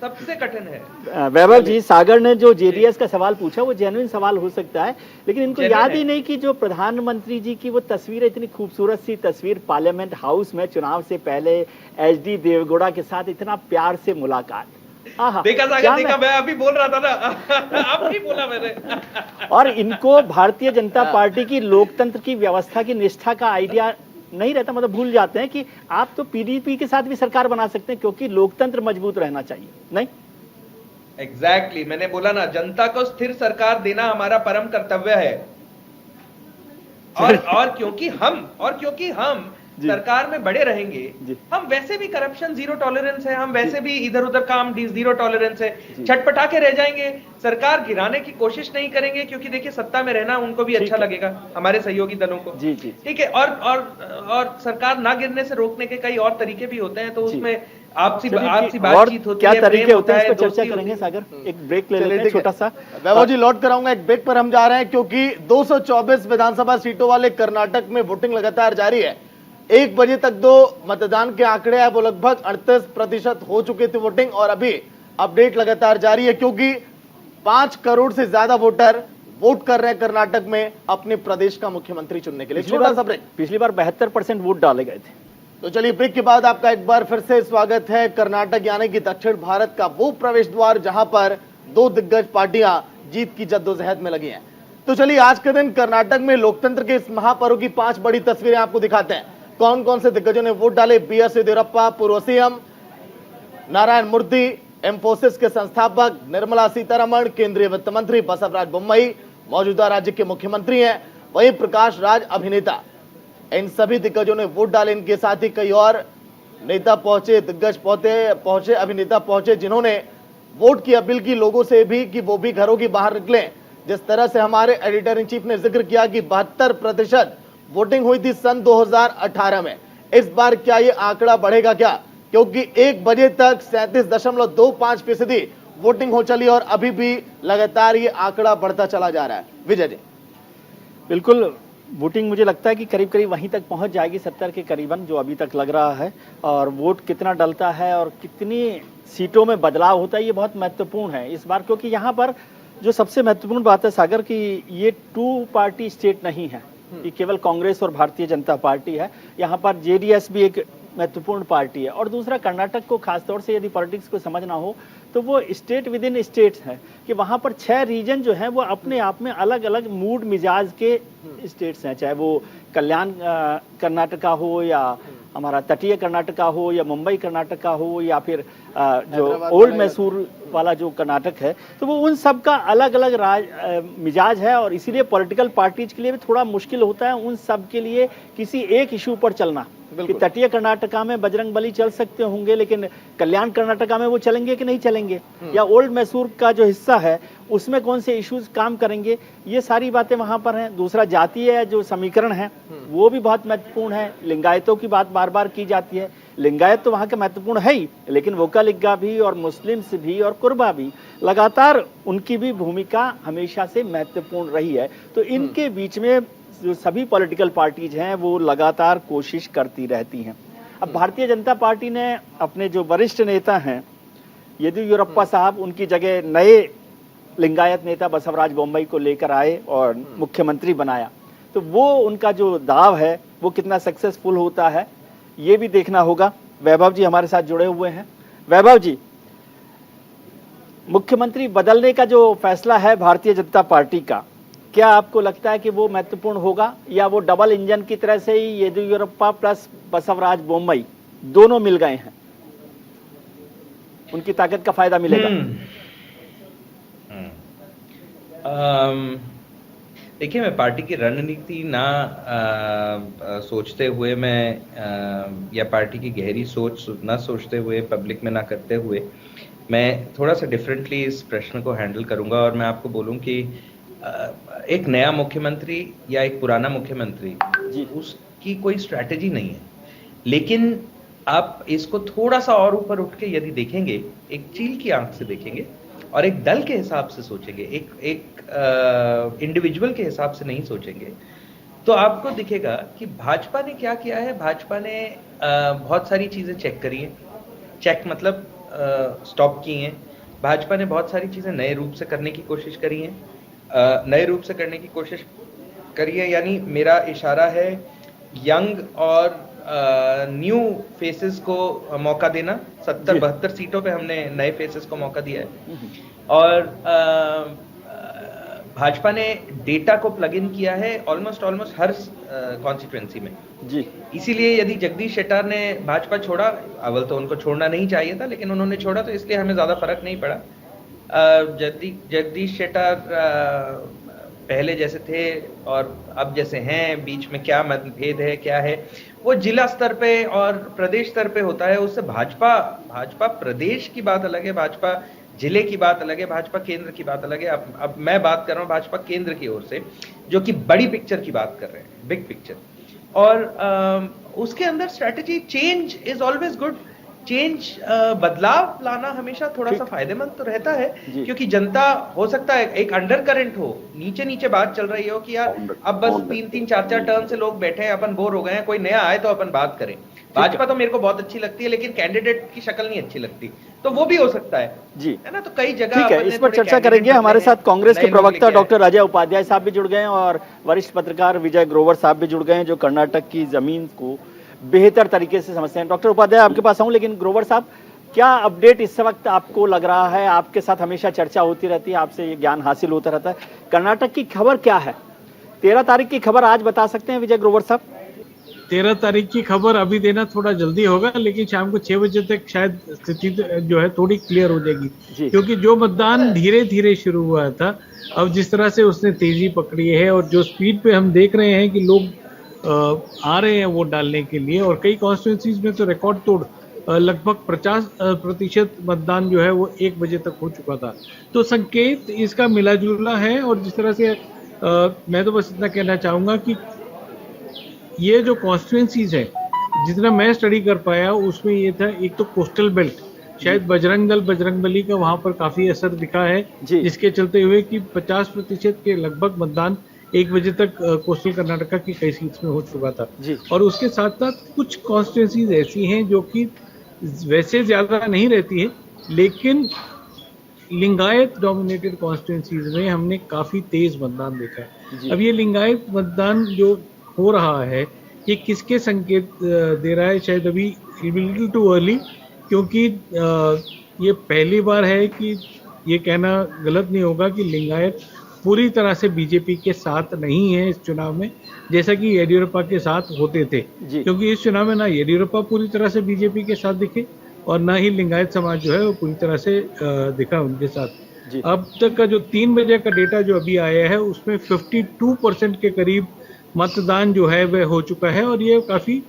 सबसे कठिन है। वैभव जी, सागर ने जो जेडीएस का सवाल पूछा वो जेन्युइन सवाल हो सकता है, लेकिन इनको याद ही नहीं कि जो प्रधानमंत्री जी की वो तस्वीर, इतनी खूबसूरत सी तस्वीर पार्लियामेंट हाउस में चुनाव से पहले एचडी देवगौड़ा के साथ इतना प्यार से मुलाकात। देखा सागर, देखा, मैं अभी बोल रहा था ना, आप नहीं बोला मैंने। और इनको भारतीय जनता पार्टी की लोकतंत्र की व्यवस्था की निष्ठा का आइडिया नहीं रहता, मतलब भूल जाते हैं कि आप तो पीडीपी के साथ भी सरकार बना सकते हैं, क्योंकि लोकतंत्र मजबूत रहना चाहिए। नहीं, एग्जैक्टली, मैंने बोला ना, जनता को स्थिर सरकार देना हमारा परम कर्तव्य है। और क्योंकि हम सरकार में बड़े रहेंगे, हम वैसे भी करप्शन जीरो टॉलरेंस है, हम वैसे भी इधर उधर काम जीरो टॉलरेंस है, छटपटा के रह जाएंगे, सरकार गिराने की कोशिश नहीं करेंगे, क्योंकि देखिए सत्ता में रहना उनको भी अच्छा लगेगा, हमारे सहयोगी दलों को। ठीक है, और सरकार ना गिरने से रोकने के कई और तरीके भी होते हैं, तो उसमें आपसी बातचीत होती है, क्या तरीके होते हैं, इस पर चर्चा करेंगे। सागर, एक ब्रेक ले लेते हैं छोटा सा। वैभव जी, लौट कराऊंगा, एक ब्रेक पर हम जा रहे हैं, क्योंकि 224 विधानसभा सीटों वाले कर्नाटक में वोटिंग लगातार जारी है। 1 बजे तक दो मतदान के आंकड़े हैं, वो लगभग 38% हो चुके थे वोटिंग, और अभी अपडेट लगातार जारी है, क्योंकि 5 करोड़ से ज्यादा वोटर वोट कर रहे हैं कर्नाटक में अपने प्रदेश का मुख्यमंत्री चुनने के लिए। छोटा सा ब्रेक। पिछली बार 72% वोट डाले गए थे। तो चलिए, ब्रेक के बाद आपका एक बार फिर से स्वागत है। कर्नाटक यानी कि दक्षिण भारत का वो प्रवेश द्वार जहां पर 2 दिग्गज पार्टियां जीत की जद्दोजहद में लगी हैं। तो चलिए, आज के दिन कर्नाटक में लोकतंत्र के इस महापर्व की 5 बड़ी तस्वीरें आपको दिखाते हैं। कौन कौन से दिग्गजों ने वोट डाले। बीएस येदियुरप्पा, पूर्व सीएम नारायण मूर्ति, इंफोसिस के संस्थापक निर्मला सीतारमण, केंद्रीय वित्त मंत्री बसवराज बोम्मई मौजूदा राज्य के मुख्यमंत्री हैं, वहीं प्रकाश राज अभिनेता। इन सभी दिग्गजों ने वोट डाले। इनके साथ ही कई और नेता पहुंचे, दिग्गज पहुंचे, अभिनेता पहुंचे, जिन्होंने वोट की अपील की लोगों से भी कि वो भी घरों की बाहर निकले। जिस तरह से हमारे एडिटर इन चीफ ने जिक्र किया कि 72% वोटिंग हुई थी सन 2018 में, इस बार क्या ये आंकड़ा बढ़ेगा क्या? क्योंकि 1 बजे तक 37.25% वोटिंग हो चली और अभी भी लगातार ये आंकड़ा बढ़ता चला जा रहा है। विजय जी, बिल्कुल, वोटिंग मुझे लगता है कि करीब करीब वहीं तक पहुंच जाएगी, 70 के करीबन जो अभी तक लग रहा है। और वोट कितना डलता है और कितनी सीटों में बदलाव होता है, ये बहुत महत्वपूर्ण है इस बार, क्योंकि यहाँ पर जो सबसे महत्वपूर्ण बात है सागर की, ये 2 पार्टी स्टेट नहीं है, ये केवल कांग्रेस और भारतीय जनता पार्टी है। यहाँ पर जेडीएस भी एक महत्वपूर्ण पार्टी है। और दूसरा, कर्नाटक को खासतौर से यदि पॉलिटिक्स को समझना हो तो वो स्टेट विद इन स्टेट्स है, कि वहाँ पर 6 रीजन जो हैं वो अपने आप में अलग अलग मूड मिजाज के स्टेट्स हैं, चाहे वो कल्याण कर्नाटका हो, या हमारा तटीय कर्नाटका हो, या मुंबई कर्नाटका हो, या फिर जो ओल्ड मैसूर वाला जो कर्नाटक है, तो वो उन सब का अलग अलग मिजाज है। और इसीलिए पॉलिटिकल पार्टीज के लिए भी थोड़ा मुश्किल होता है उन सब के लिए किसी एक इशू पर चलना, कि तटीय कर्नाटका में बजरंग बली चल सकते होंगे, लेकिन कल्याण कर्नाटका में वो चलेंगे कि नहीं चलेंगे, या ओल्ड मैसूर का जो हिस्सा है उसमें कौन से इश्यूज काम करेंगे, ये सारी बातें वहां पर हैं। दूसरा, जातीय जो समीकरण है वो भी बहुत महत्वपूर्ण है। लिंगायतों की बात बार बार की जाती है, लिंगायत तो वहां के महत्वपूर्ण है ही, लेकिन वोकालिगा भी और मुस्लिम्स भी और कुर्बा भी लगातार उनकी भी भूमिका हमेशा से महत्वपूर्ण रही है। तो इनके बीच में जो सभी पॉलिटिकल पार्टीज हैं वो लगातार कोशिश करती रहती हैं। अब भारतीय जनता पार्टी ने अपने जो वरिष्ठ नेता हैं येदियुरप्पा साहब, उनकी जगह नए लिंगायत नेता बसवराज बोम्मई को लेकर आए और मुख्यमंत्री बनाया। तो वो उनका जो दाव है वो कितना सक्सेसफुल होता है ये भी देखना होगा। वैभव जी हमारे साथ जुड़े हुए हैं। वैभव जी, मुख्यमंत्री बदलने का जो फैसला है भारतीय जनता पार्टी का, क्या आपको लगता है कि वो महत्वपूर्ण होगा, या वो डबल इंजन की तरह से ही येदियुरप्पा प्लस बसवराज बोम्मई दोनों मिल गए हैं, उनकी ताकत का फायदा मिलेगा? देखिए, मैं पार्टी की रणनीति ना सोचते हुए या पार्टी की गहरी सोच ना सोचते हुए, पब्लिक में ना करते हुए, मैं थोड़ा सा डिफरेंटली इस प्रश्न को हैंडल करूंगा और मैं आपको बोलूं कि एक नया मुख्यमंत्री या एक पुराना मुख्यमंत्री, उसकी कोई स्ट्रैटेजी नहीं है। लेकिन आप इसको थोड़ा सा और ऊपर उठ के यदि देखेंगे, एक चील की आंख से देखेंगे और एक दल के हिसाब से सोचेंगे, एक इंडिविजुअल के हिसाब से नहीं सोचेंगे, तो आपको दिखेगा कि भाजपा ने क्या किया है। भाजपा ने बहुत सारी चीजें चेक करी है, चेक मतलब स्टॉप की हैं। भाजपा ने बहुत सारी चीजें नए रूप से करने की कोशिश करी हैं, नए रूप से करने की कोशिश करी है, यानी मेरा इशारा है यंग और न्यू फेसेस को मौका देना। 70-72 सीटों पे हमने नए फेसेस को मौका दिया है और भाजपा ने डेटा को प्लग इन किया है ऑलमोस्ट हर कॉन्स्टिट्यूएंसी में जी। इसीलिए यदि जगदीश शेट्टार ने भाजपा छोड़ा, अव्वल तो उनको छोड़ना नहीं चाहिए था, लेकिन उन्होंने छोड़ा तो इसलिए हमें ज्यादा फर्क नहीं पड़ा। जगदीश शेट्टार पहले जैसे थे और अब जैसे हैं, बीच में क्या मतभेद है, क्या है, वो जिला स्तर पे और प्रदेश स्तर पे होता है। उससे भाजपा प्रदेश की बात अलग है, भाजपा जिले की बात अलग है, भाजपा केंद्र की बात अलग है। अब मैं बात कर रहा हूँ भाजपा केंद्र की ओर से, जो कि बड़ी पिक्चर की बात कर रहे हैं, बिग पिक्चर। और उसके अंदर strategy, change is always good. Change, बदलाव लाना हमेशा थोड़ा सा फायदेमंद तो रहता है, क्योंकि जनता, हो सकता है एक अंडर करंट हो, नीचे बात चल रही हो कि यार अब बस 3-3, 4-4 टर्म से लोग बैठे हैं, अपन बोर हो गए हैं, कोई नया आए तो अपन बात करें। भाजपा तो मेरे को बहुत अच्छी लगती है, लेकिन कैंडिडेट की शक्ल नहीं अच्छी लगती, तो वो भी हो सकता है जी, है ना। तो कई जगह ठीक है, इस पर चर्चा करेंगे। हमारे साथ कांग्रेस के प्रवक्ता डॉक्टर अजय उपाध्याय साहब भी जुड़ गए हैं और वरिष्ठ पत्रकार विजय ग्रोवर साहब भी जुड़ गए हैं, जो कर्नाटक की जमीन को बेहतर तरीके से समझते हैं। डॉक्टर उपाध्याय आपके पास आऊं, लेकिन ग्रोवर साहब, क्या अपडेट इस वक्त आपको लग रहा है? आपके साथ हमेशा चर्चा होती रहती है, आपसे ये ज्ञान हासिल होता रहता है। कर्नाटक की खबर क्या है? 13 तारीख की खबर आज बता सकते हैं विजय ग्रोवर साहब? 13 तारीख की खबर अभी देना थोड़ा जल्दी होगा, लेकिन शाम को 6 बजे तक शायद स्थिति जो है थोड़ी क्लियर हो जाएगी, क्योंकि जो मतदान धीरे धीरे शुरू हुआ था, अब जिस तरह से उसने तेजी पकड़ी है और जो स्पीड पे हम देख रहे हैं कि लोग आ रहे हैं वोट डालने के लिए, और कई कॉन्स्टिट्यूंसीज में तो रिकॉर्ड तोड़ लगभग 50% मतदान जो है वो 1 बजे तक हो चुका था। तो संकेत इसका मिला जुला है। और जिस तरह से मैं तो बस इतना कहना चाहूँगा कि ये जो कॉन्स्टिट्यूंसीज है, जितना मैं स्टडी कर पाया उसमें ये था, एक तो कोस्टल बेल्ट, शायद बजरंगबली का वहाँ पर काफ़ी असर दिखा है, जिसके चलते हुए कि 50% के लगभग मतदान 1 बजे तक कोस्टल कर्नाटका की कई सीट्स में हो चुका था। और उसके साथ साथ कुछ कॉन्स्टिट्यूंसीज ऐसी हैं जो कि वैसे ज़्यादा नहीं रहती है, लेकिन लिंगायत डोमिनेटेड कॉन्स्टिट्यूंसीज में हमने काफ़ी तेज़ मतदान देखा है। अब ये लिंगायत मतदान जो हो रहा है, ये किसके संकेत दे रहा है? शायद अभी लिटिल टू अर्ली, क्योंकि ये पहली बार है कि ये कहना गलत नहीं होगा कि लिंगायत पूरी तरह से बीजेपी के साथ नहीं है इस चुनाव में, जैसा कि येडियुरप्पा के साथ होते थे। क्योंकि इस चुनाव में ना येडियुरप्पा पूरी तरह से बीजेपी के साथ दिखे और ना ही लिंगायत समाज जो है वो पूरी तरह से दिखा उनके साथ। अब तक का जो 3 बजे का डेटा जो अभी आया है, उसमें 52% के करीब मतदान जो है वह हो चुका है, और ये काफ़ी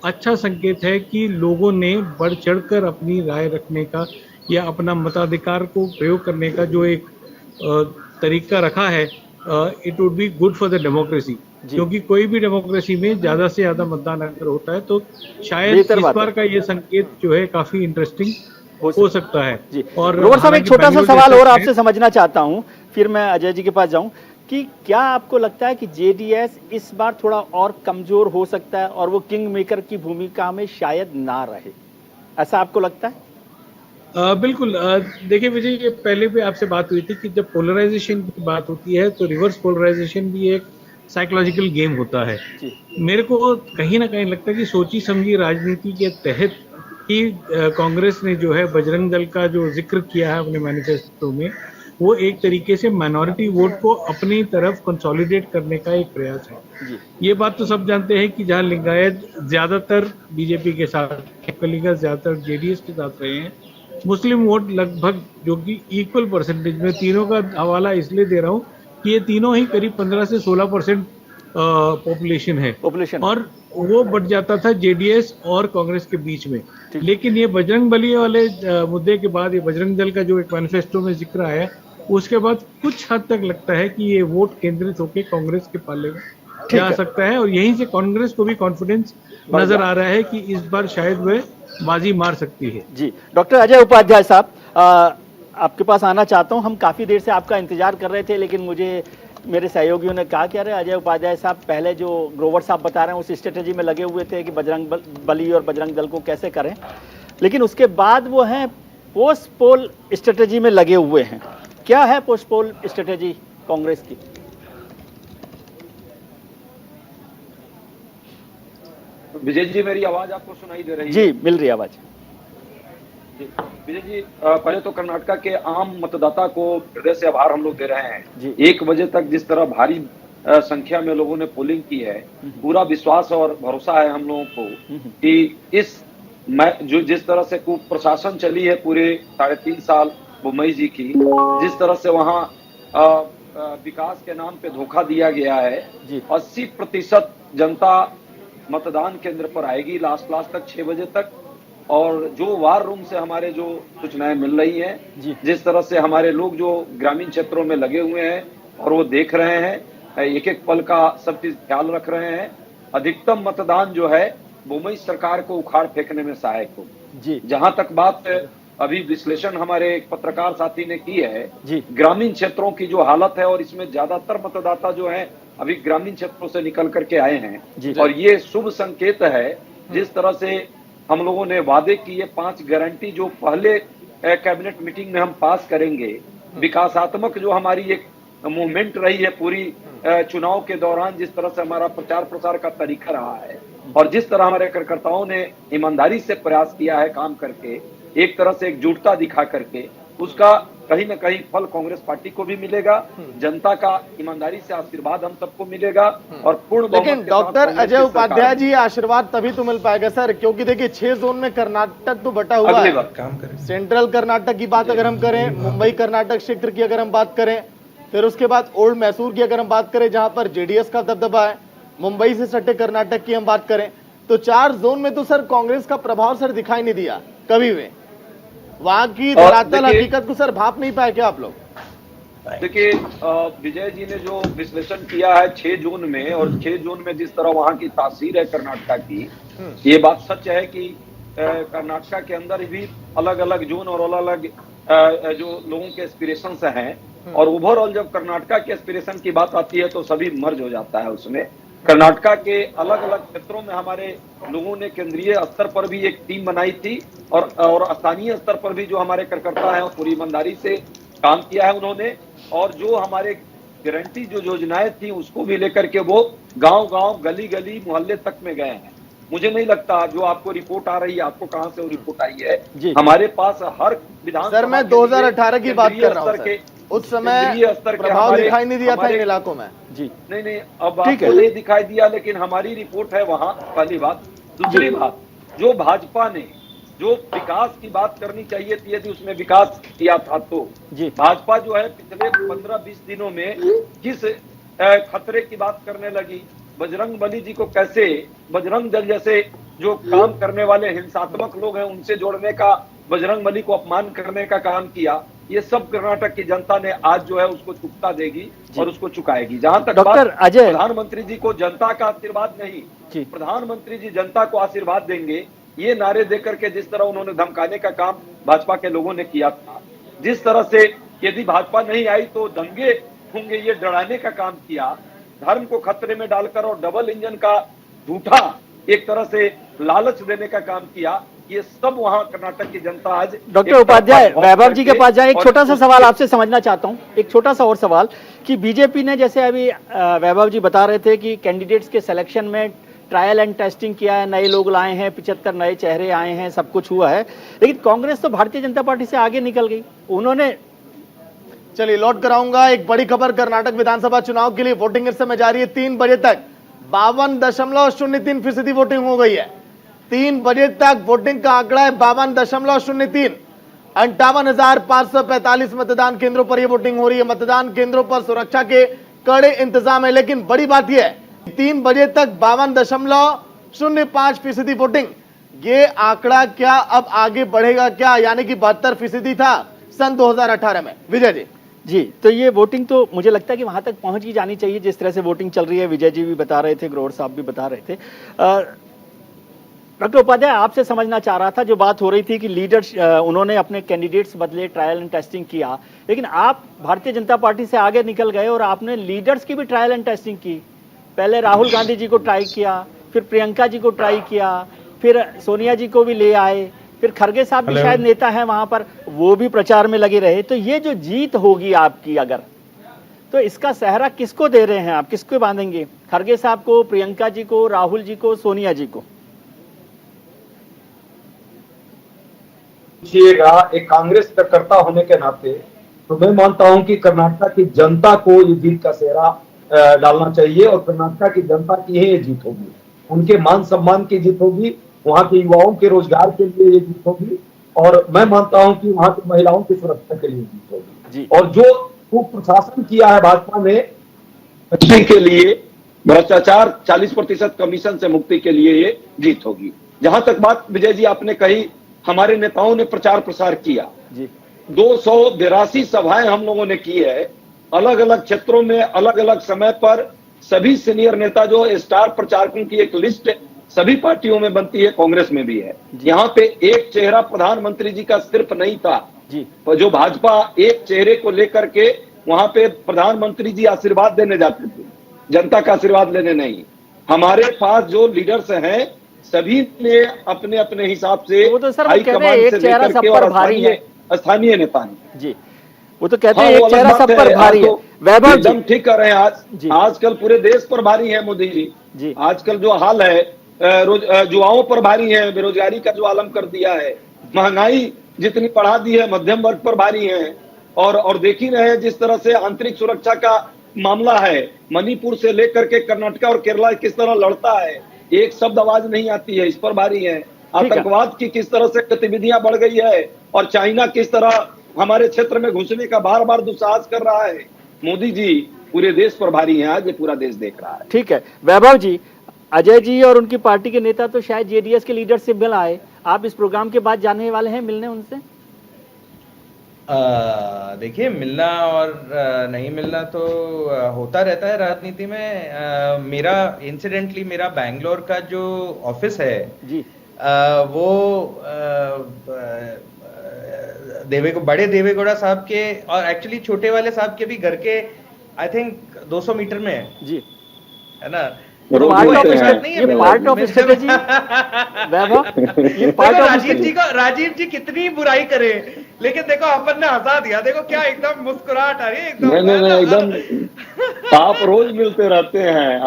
अच्छा संकेत है कि लोगों ने बढ़ चढ़कर अपनी राय रखने का या अपना मताधिकार को प्रयोग करने का जो एक तरीका रखा है। It would be good for the democracy, क्योंकि कोई भी डेमोक्रेसी में ज़्यादा से ज़्यादा मतदान अगर होता है तो शायद इस बार का ये संकेत जो है काफ़ी इंटरेस्टिंग हो सकता है। और ग्रोवर साहब, एक छोटा सा सवाल और आपसे समझना चाहता हूँ, फिर मैं अजय जी के पास जाऊँ, कि क्या आपको लगता है कि जेडीएस इस बार थोड़ा और कमजोर हो सकता है और वो किंग मेकर की भूमिका में शायद ना रहे, ऐसा आपको लगता है? बिल्कुल। देखिए विजय, ये पहले भी आपसे बात हुई थी कि जब पोलराइजेशन की बात होती है तो रिवर्स पोलराइजेशन भी एक साइकोलॉजिकल गेम होता है। मेरे को कहीं ना कहीं लगता है कि सोची समझी राजनीति के तहत ही कांग्रेस ने जो है बजरंग दल का जो जिक्र किया है अपने मैनिफेस्टो में, वो एक तरीके से माइनॉरिटी वोट को अपनी तरफ कंसोलिडेट करने का एक प्रयास है। ये बात तो सब जानते हैं कि जहाँ लिंगायत ज्यादातर बीजेपी के साथ, कलिंगा ज्यादातर जेडीएस के साथ रहे हैं, मुस्लिम वोट लगभग जो कि इक्वल परसेंटेज में, तीनों का हवाला इसलिए दे रहा हूँ कि ये तीनों ही करीब 15 से 16% पॉपुलेशन है और वो बढ़ जाता था जेडीएस और कांग्रेस के बीच में। लेकिन ये बजरंग बली वाले मुद्दे के बाद, ये बजरंग दल का जो एक मैनिफेस्टो में जिक्र आया, उसके बाद कुछ हद तक लगता है कि ये वोट केंद्रित होकर कांग्रेस के पाले में जा सकता है और यहीं से कांग्रेस को भी कॉन्फिडेंस नजर आ रहा है कि इस बार शायद वह बाजी मार सकती है। जी, डॉक्टर अजय उपाध्याय साहब, आपके पास आना चाहता हूं। हम काफी देर से आपका इंतजार कर रहे थे, लेकिन मुझे मेरे सहयोगियों ने कहा कि अरे अजय उपाध्याय साहब पहले जो ग्रोवर साहब बता रहे हैं उस स्ट्रेटेजी में लगे हुए थे कि बजरंग बली और बजरंग दल को कैसे करें, लेकिन उसके बाद वो हैं पोस्ट पोल स्ट्रेटेजी में लगे हुए हैं। क्या है पोस्ट पोल स्ट्रेटेजी कांग्रेस की? विजय जी, मेरी आवाज आपको सुनाई दे रही है? जी, मिल रही है आवाज। विजय जी, पहले तो कर्नाटक के आम मतदाता को हृदय से आभार हम लोग दे रहे हैं। 1 बजे तक जिस तरह भारी संख्या में लोगों ने पोलिंग की है, पूरा विश्वास और भरोसा है हम लोगों को कि जो जिस तरह से कुप्रशासन चली है पूरे 3.5 साल बुम्बई जी की, जिस तरह से वहाँ विकास के नाम पे धोखा दिया गया है, 80% जनता मतदान केंद्र पर आएगी लास्ट तक 6 बजे तक। और जो वार रूम से हमारे जो सूचनाएं मिल रही हैं, जिस तरह से हमारे लोग जो ग्रामीण क्षेत्रों में लगे हुए हैं और वो देख रहे हैं, एक एक पल का सब चीज ख्याल रख रहे हैं, अधिकतम मतदान जो है मुंबई सरकार को उखाड़ फेंकने में सहायक हो। जहां तक बात अभी विश्लेषण हमारे एक पत्रकार साथी ने की है, ग्रामीण क्षेत्रों की जो हालत है, और इसमें ज्यादातर मतदाता जो है अभी ग्रामीण क्षेत्रों से निकल करके आए हैं, और ये शुभ संकेत है। जिस तरह से हम लोगों ने वादे किए 5 गारंटी जो पहले कैबिनेट मीटिंग में हम पास करेंगे, विकासात्मक जो हमारी एक मूवमेंट रही है पूरी चुनाव के दौरान, जिस तरह से हमारा प्रचार प्रसार का तरीका रहा है और जिस तरह हमारे कार्यकर्ताओं ने ईमानदारी से प्रयास किया है काम करके, एक तरह से एकजुटता दिखा करके, उसका कहीं न कहीं फल कांग्रेस पार्टी को भी मिलेगा। जनता का ईमानदारी से आशीर्वाद हम सबको मिलेगा और पूर्ण। लेकिन डॉक्टर अजय उपाध्याय जी, आशीर्वाद तभी तो मिल पाएगा सर, क्योंकि देखिए 6 जोन में कर्नाटक तो बटा हुआ है। सेंट्रल कर्नाटक की बात अगर हम करें, मुंबई कर्नाटक क्षेत्र की अगर हम बात करें, फिर उसके बाद ओल्ड मैसूर की अगर हम बात करें जहां पर जेडीएस का दबदबा है, मुंबई से सटे कर्नाटक की हम बात करें, तो 4 जोन में तो सर कांग्रेस का प्रभाव सर दिखाई नहीं दिया कभी भी। वहां की धरातल हकीकत को सर भाप नहीं पाए क्या आप लोग? देखिए, विजय जी ने जो विश्लेषण किया है 6 जोन में, और 6 जोन में जिस तरह वहां की तासीर है कर्नाटक की, ये बात सच है कि कर्नाटक के अंदर भी अलग अलग जोन और अलग अलग जो लोगों के एस्पिरेशन हैं, और ओवरऑल जब कर्नाटक के एस्पिरेशन की बात आती है तो सभी मर्ज हो जाता है उसमें। कर्नाटक के अलग अलग क्षेत्रों में हमारे लोगों ने केंद्रीय स्तर पर भी एक टीम बनाई थी, और स्थानीय स्तर पर भी जो हमारे कार्यकर्ता हैं पूरी ईमानदारी से काम किया है उन्होंने, और जो हमारे गारंटी जो योजनाएं थी उसको भी लेकर के वो गांव-गांव, गली-गली, मोहल्ले तक में गए हैं। मुझे नहीं लगता जो आपको रिपोर्ट आ रही है, आपको कहां से वो रिपोर्ट आई है, हमारे पास हर विधानसभा। सर मैं 2018 की बात कर रहा हूं, उस समय प्रभाव दिखाई नहीं दिया था इन इलाकों में। जी नहीं, अब आपको नहीं दिखाई दिया, लेकिन हमारी रिपोर्ट है वहां, पहली बात। दूसरी बात, जो भाजपा ने जो विकास की बात करनी चाहिए थी, यदि उसमें विकास किया था तो भाजपा जो है पिछले 15-20 दिनों में किस खतरे की बात करने लगी, बजरंग बली जी को कैसे बजरंग दल जैसे जो काम करने वाले हिंसात्मक लोग हैं उनसे जोड़ने का, बजरंग बली को अपमान करने का काम किया, ये सब कर्नाटक की जनता ने आज जो है उसको चुकता देगी और उसको चुकाएगी। जहां तक डॉक्टर अजय, प्रधानमंत्री जी को जनता का आशीर्वाद नहीं, प्रधानमंत्री जी जनता को आशीर्वाद देंगे, ये नारे देकर के जिस तरह उन्होंने धमकाने का काम भाजपा के लोगों ने किया था, जिस तरह से यदि भाजपा नहीं आई तो दंगे होंगे, ये डराने का काम किया, धर्म को खतरे में डालकर और डबल इंजन का झूठा एक तरह से लालच देने का काम किया, ये सब वहां कर्नाटक की जनता आज। डॉक्टर उपाध्याय, वैभव जी के पास जाए, एक छोटा सा सवाल आपसे समझना चाहता हूं, एक छोटा सा और सवाल कि बीजेपी ने, जैसे अभी वैभव जी बता रहे थे कि कैंडिडेट्स के सिलेक्शन में ट्रायल एंड टेस्टिंग किया है, नए लोग लाए हैं, 75 नए चेहरे आए हैं, सब कुछ हुआ है, लेकिन कांग्रेस तो भारतीय जनता पार्टी से आगे निकल गई। उन्होंने, चलिए लौट कराऊंगा, एक बड़ी खबर कर्नाटक विधानसभा चुनाव के लिए वोटिंग इस समय जारी है। 3 बजे तक 52.03% वोटिंग हो गई है। 3 बजे तक वोटिंग का आंकड़ा है 52.03। 58,545 मतदान केंद्रों पर यह वोटिंग हो रही है। मतदान केंद्रों पर सुरक्षा के कड़े इंतजाम है, लेकिन बड़ी बात यह है 3 बजे तक 52.05% वोटिंग। ये आंकड़ा क्या अब आगे बढ़ेगा क्या, यानी कि 72% था सन 2018 में। विजय जी, तो ये वोटिंग तो मुझे लगता है कि वहां तक पहुंच ही जानी चाहिए जिस तरह से वोटिंग चल रही है। विजय जी भी बता रहे थे, ग्रोवर साहब भी बता रहे थे। डॉक्टर उपाध्याय, आपसे समझना चाह रहा था, जो बात हो रही थी कि लीडर्स उन्होंने अपने कैंडिडेट्स बदले, ट्रायल एंड टेस्टिंग किया, लेकिन आप भारतीय जनता पार्टी से आगे निकल गए और आपने लीडर्स की भी ट्रायल एंड टेस्टिंग की। पहले राहुल गांधी जी को ट्राई किया, फिर प्रियंका जी को ट्राई किया, फिर सोनिया जी को भी ले आए, फिर खरगे साहब भी शायद नेता हैं वहां पर, वो भी प्रचार में लगे रहे। तो ये जो जीत होगी आपकी अगर, तो इसका सहरा किसको दे रहे हैं आप, किसको बांधेंगे? खरगे साहब को, प्रियंका जी को, राहुल जी को, सोनिया जी को? पूछिएगा एक कांग्रेस कार्यकर्ता होने के नाते, तो मैं मानता हूं कि कर्नाटक की जनता को ये जीत का सेहरा डालना चाहिए और कर्नाटक की जनता की ही ये जीत होगी। उनके मान सम्मान की जीत होगी, वहां के युवाओं के रोजगार के लिए ये जीत होगी, और मैं मानता हूं कि वहां की महिलाओं की सुरक्षा के लिए जीत होगी। और जो कुप्रशासन किया है भाजपा ने मुक्ति के लिए, भ्रष्टाचार 40% कमीशन से मुक्ति के लिए ये जीत होगी। जहां तक बात विजय जी आपने कही, हमारे नेताओं ने प्रचार प्रसार किया, 282 सभाएं हम लोगों ने की है, अलग अलग क्षेत्रों में अलग अलग समय पर। सभी सीनियर नेता जो स्टार प्रचारकों की एक लिस्ट सभी पार्टियों में बनती है, कांग्रेस में भी है। यहाँ पे एक चेहरा प्रधानमंत्री जी का सिर्फ नहीं था, जो भाजपा एक चेहरे को लेकर के वहां पे प्रधानमंत्री जी आशीर्वाद देने जाते थे, जनता का आशीर्वाद लेने नहीं। हमारे पास जो लीडर्स हैं सभी ने अपने अपने हिसाब से हाईकमान से लेकर के और स्थानीय नेता हैं जी, वो तो कहते हैं एक चेहरा सब पर भारी है। वैभव एकदम ठीक कर रहे हैं। आजकल पूरे देश पर भारी है मोदी जी। आजकल जो हाल है युवाओं पर भारी है, बेरोजगारी का जो आलम कर दिया है, महंगाई जितनी बढ़ा दी है, मध्यम वर्ग पर भारी है। और देख ही रहे हैं जिस तरह से आंतरिक सुरक्षा का मामला है, मणिपुर से लेकर के कर्नाटक और केरला किस तरह लड़ता है, एक शब्द आवाज नहीं आती है, इस पर भारी है। आतंकवाद की किस तरह से गतिविधियां बढ़ गई है, और चाइना किस तरह हमारे क्षेत्र में घुसने का बार बार दुस्साहस कर रहा है। मोदी जी पूरे देश पर भारी है, आज ये पूरा देश देख रहा है। ठीक है वैभव जी, अजय जी और उनकी पार्टी के नेता तो शायद जेडीएस के लीडर से मिल आए, आप इस प्रोग्राम के बाद जाने वाले हैं मिलने उनसे? देखिए, मिलना और नहीं मिलना तो होता रहता है राजनीति में। मेरा बैंगलोर का जो ऑफिस है जी, वो बड़े देवेगौड़ा साहब के और एक्चुअली छोटे वाले साहब के भी घर के आई थिंक 200 मीटर में है जी, है ना। पार्ट ऑफ स्ट्रेटेजी राजीव जी कितनी बुराई करे, लेकिन देखो अपन ने हंसा दिया, देखो क्या एकदम मुस्कुराहट आ रही है एकदम। आप रोज मिलते रहते हैं,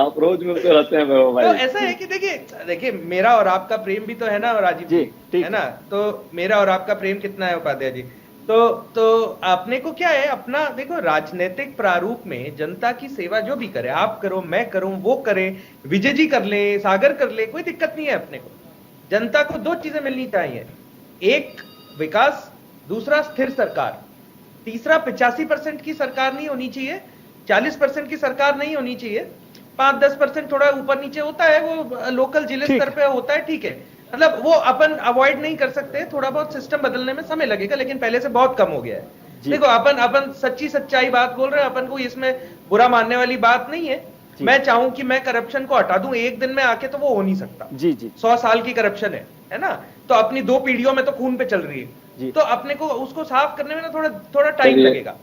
तो ऐसा है कि देखिए मेरा और आपका प्रेम भी तो है ना राजीव जी, है ना। तो मेरा और आपका प्रेम कितना है उपाध्याय जी, तो आपने को क्या है अपना, देखो राजनीतिक प्रारूप में जनता की सेवा जो भी करे, आप करो, मैं करूं, वो करे, विजय जी कर ले, सागर कर ले, कोई दिक्कत नहीं है। अपने को जनता को 2 चीजें मिलनी चाहिए, एक विकास, दूसरा स्थिर सरकार, तीसरा 85% की सरकार नहीं होनी चाहिए, 40% की सरकार नहीं होनी चाहिए, 5-10% थोड़ा ऊपर नीचे होता है, वो लोकल जिले स्तर पे होता है, ठीक है, मतलब वो अपन अवॉइड नहीं कर सकते, थोड़ा बहुत सिस्टम बदलने में समय लगेगा, लेकिन पहले से बहुत कम हो गया है। देखो अपन सच्चाई बात बोल रहे हैं, अपन को इसमें बुरा मानने वाली बात नहीं है। मैं चाहूं कि मैं करप्शन को हटा दूं एक दिन में आके, तो वो हो नहीं सकता जी। 100 साल की करप्शन है ना, तो अपनी 2 पीढ़ियों में तो खून पे चल रही है, तो अपने को उसको साफ करने में ना थोड़ा टाइम लगेगा।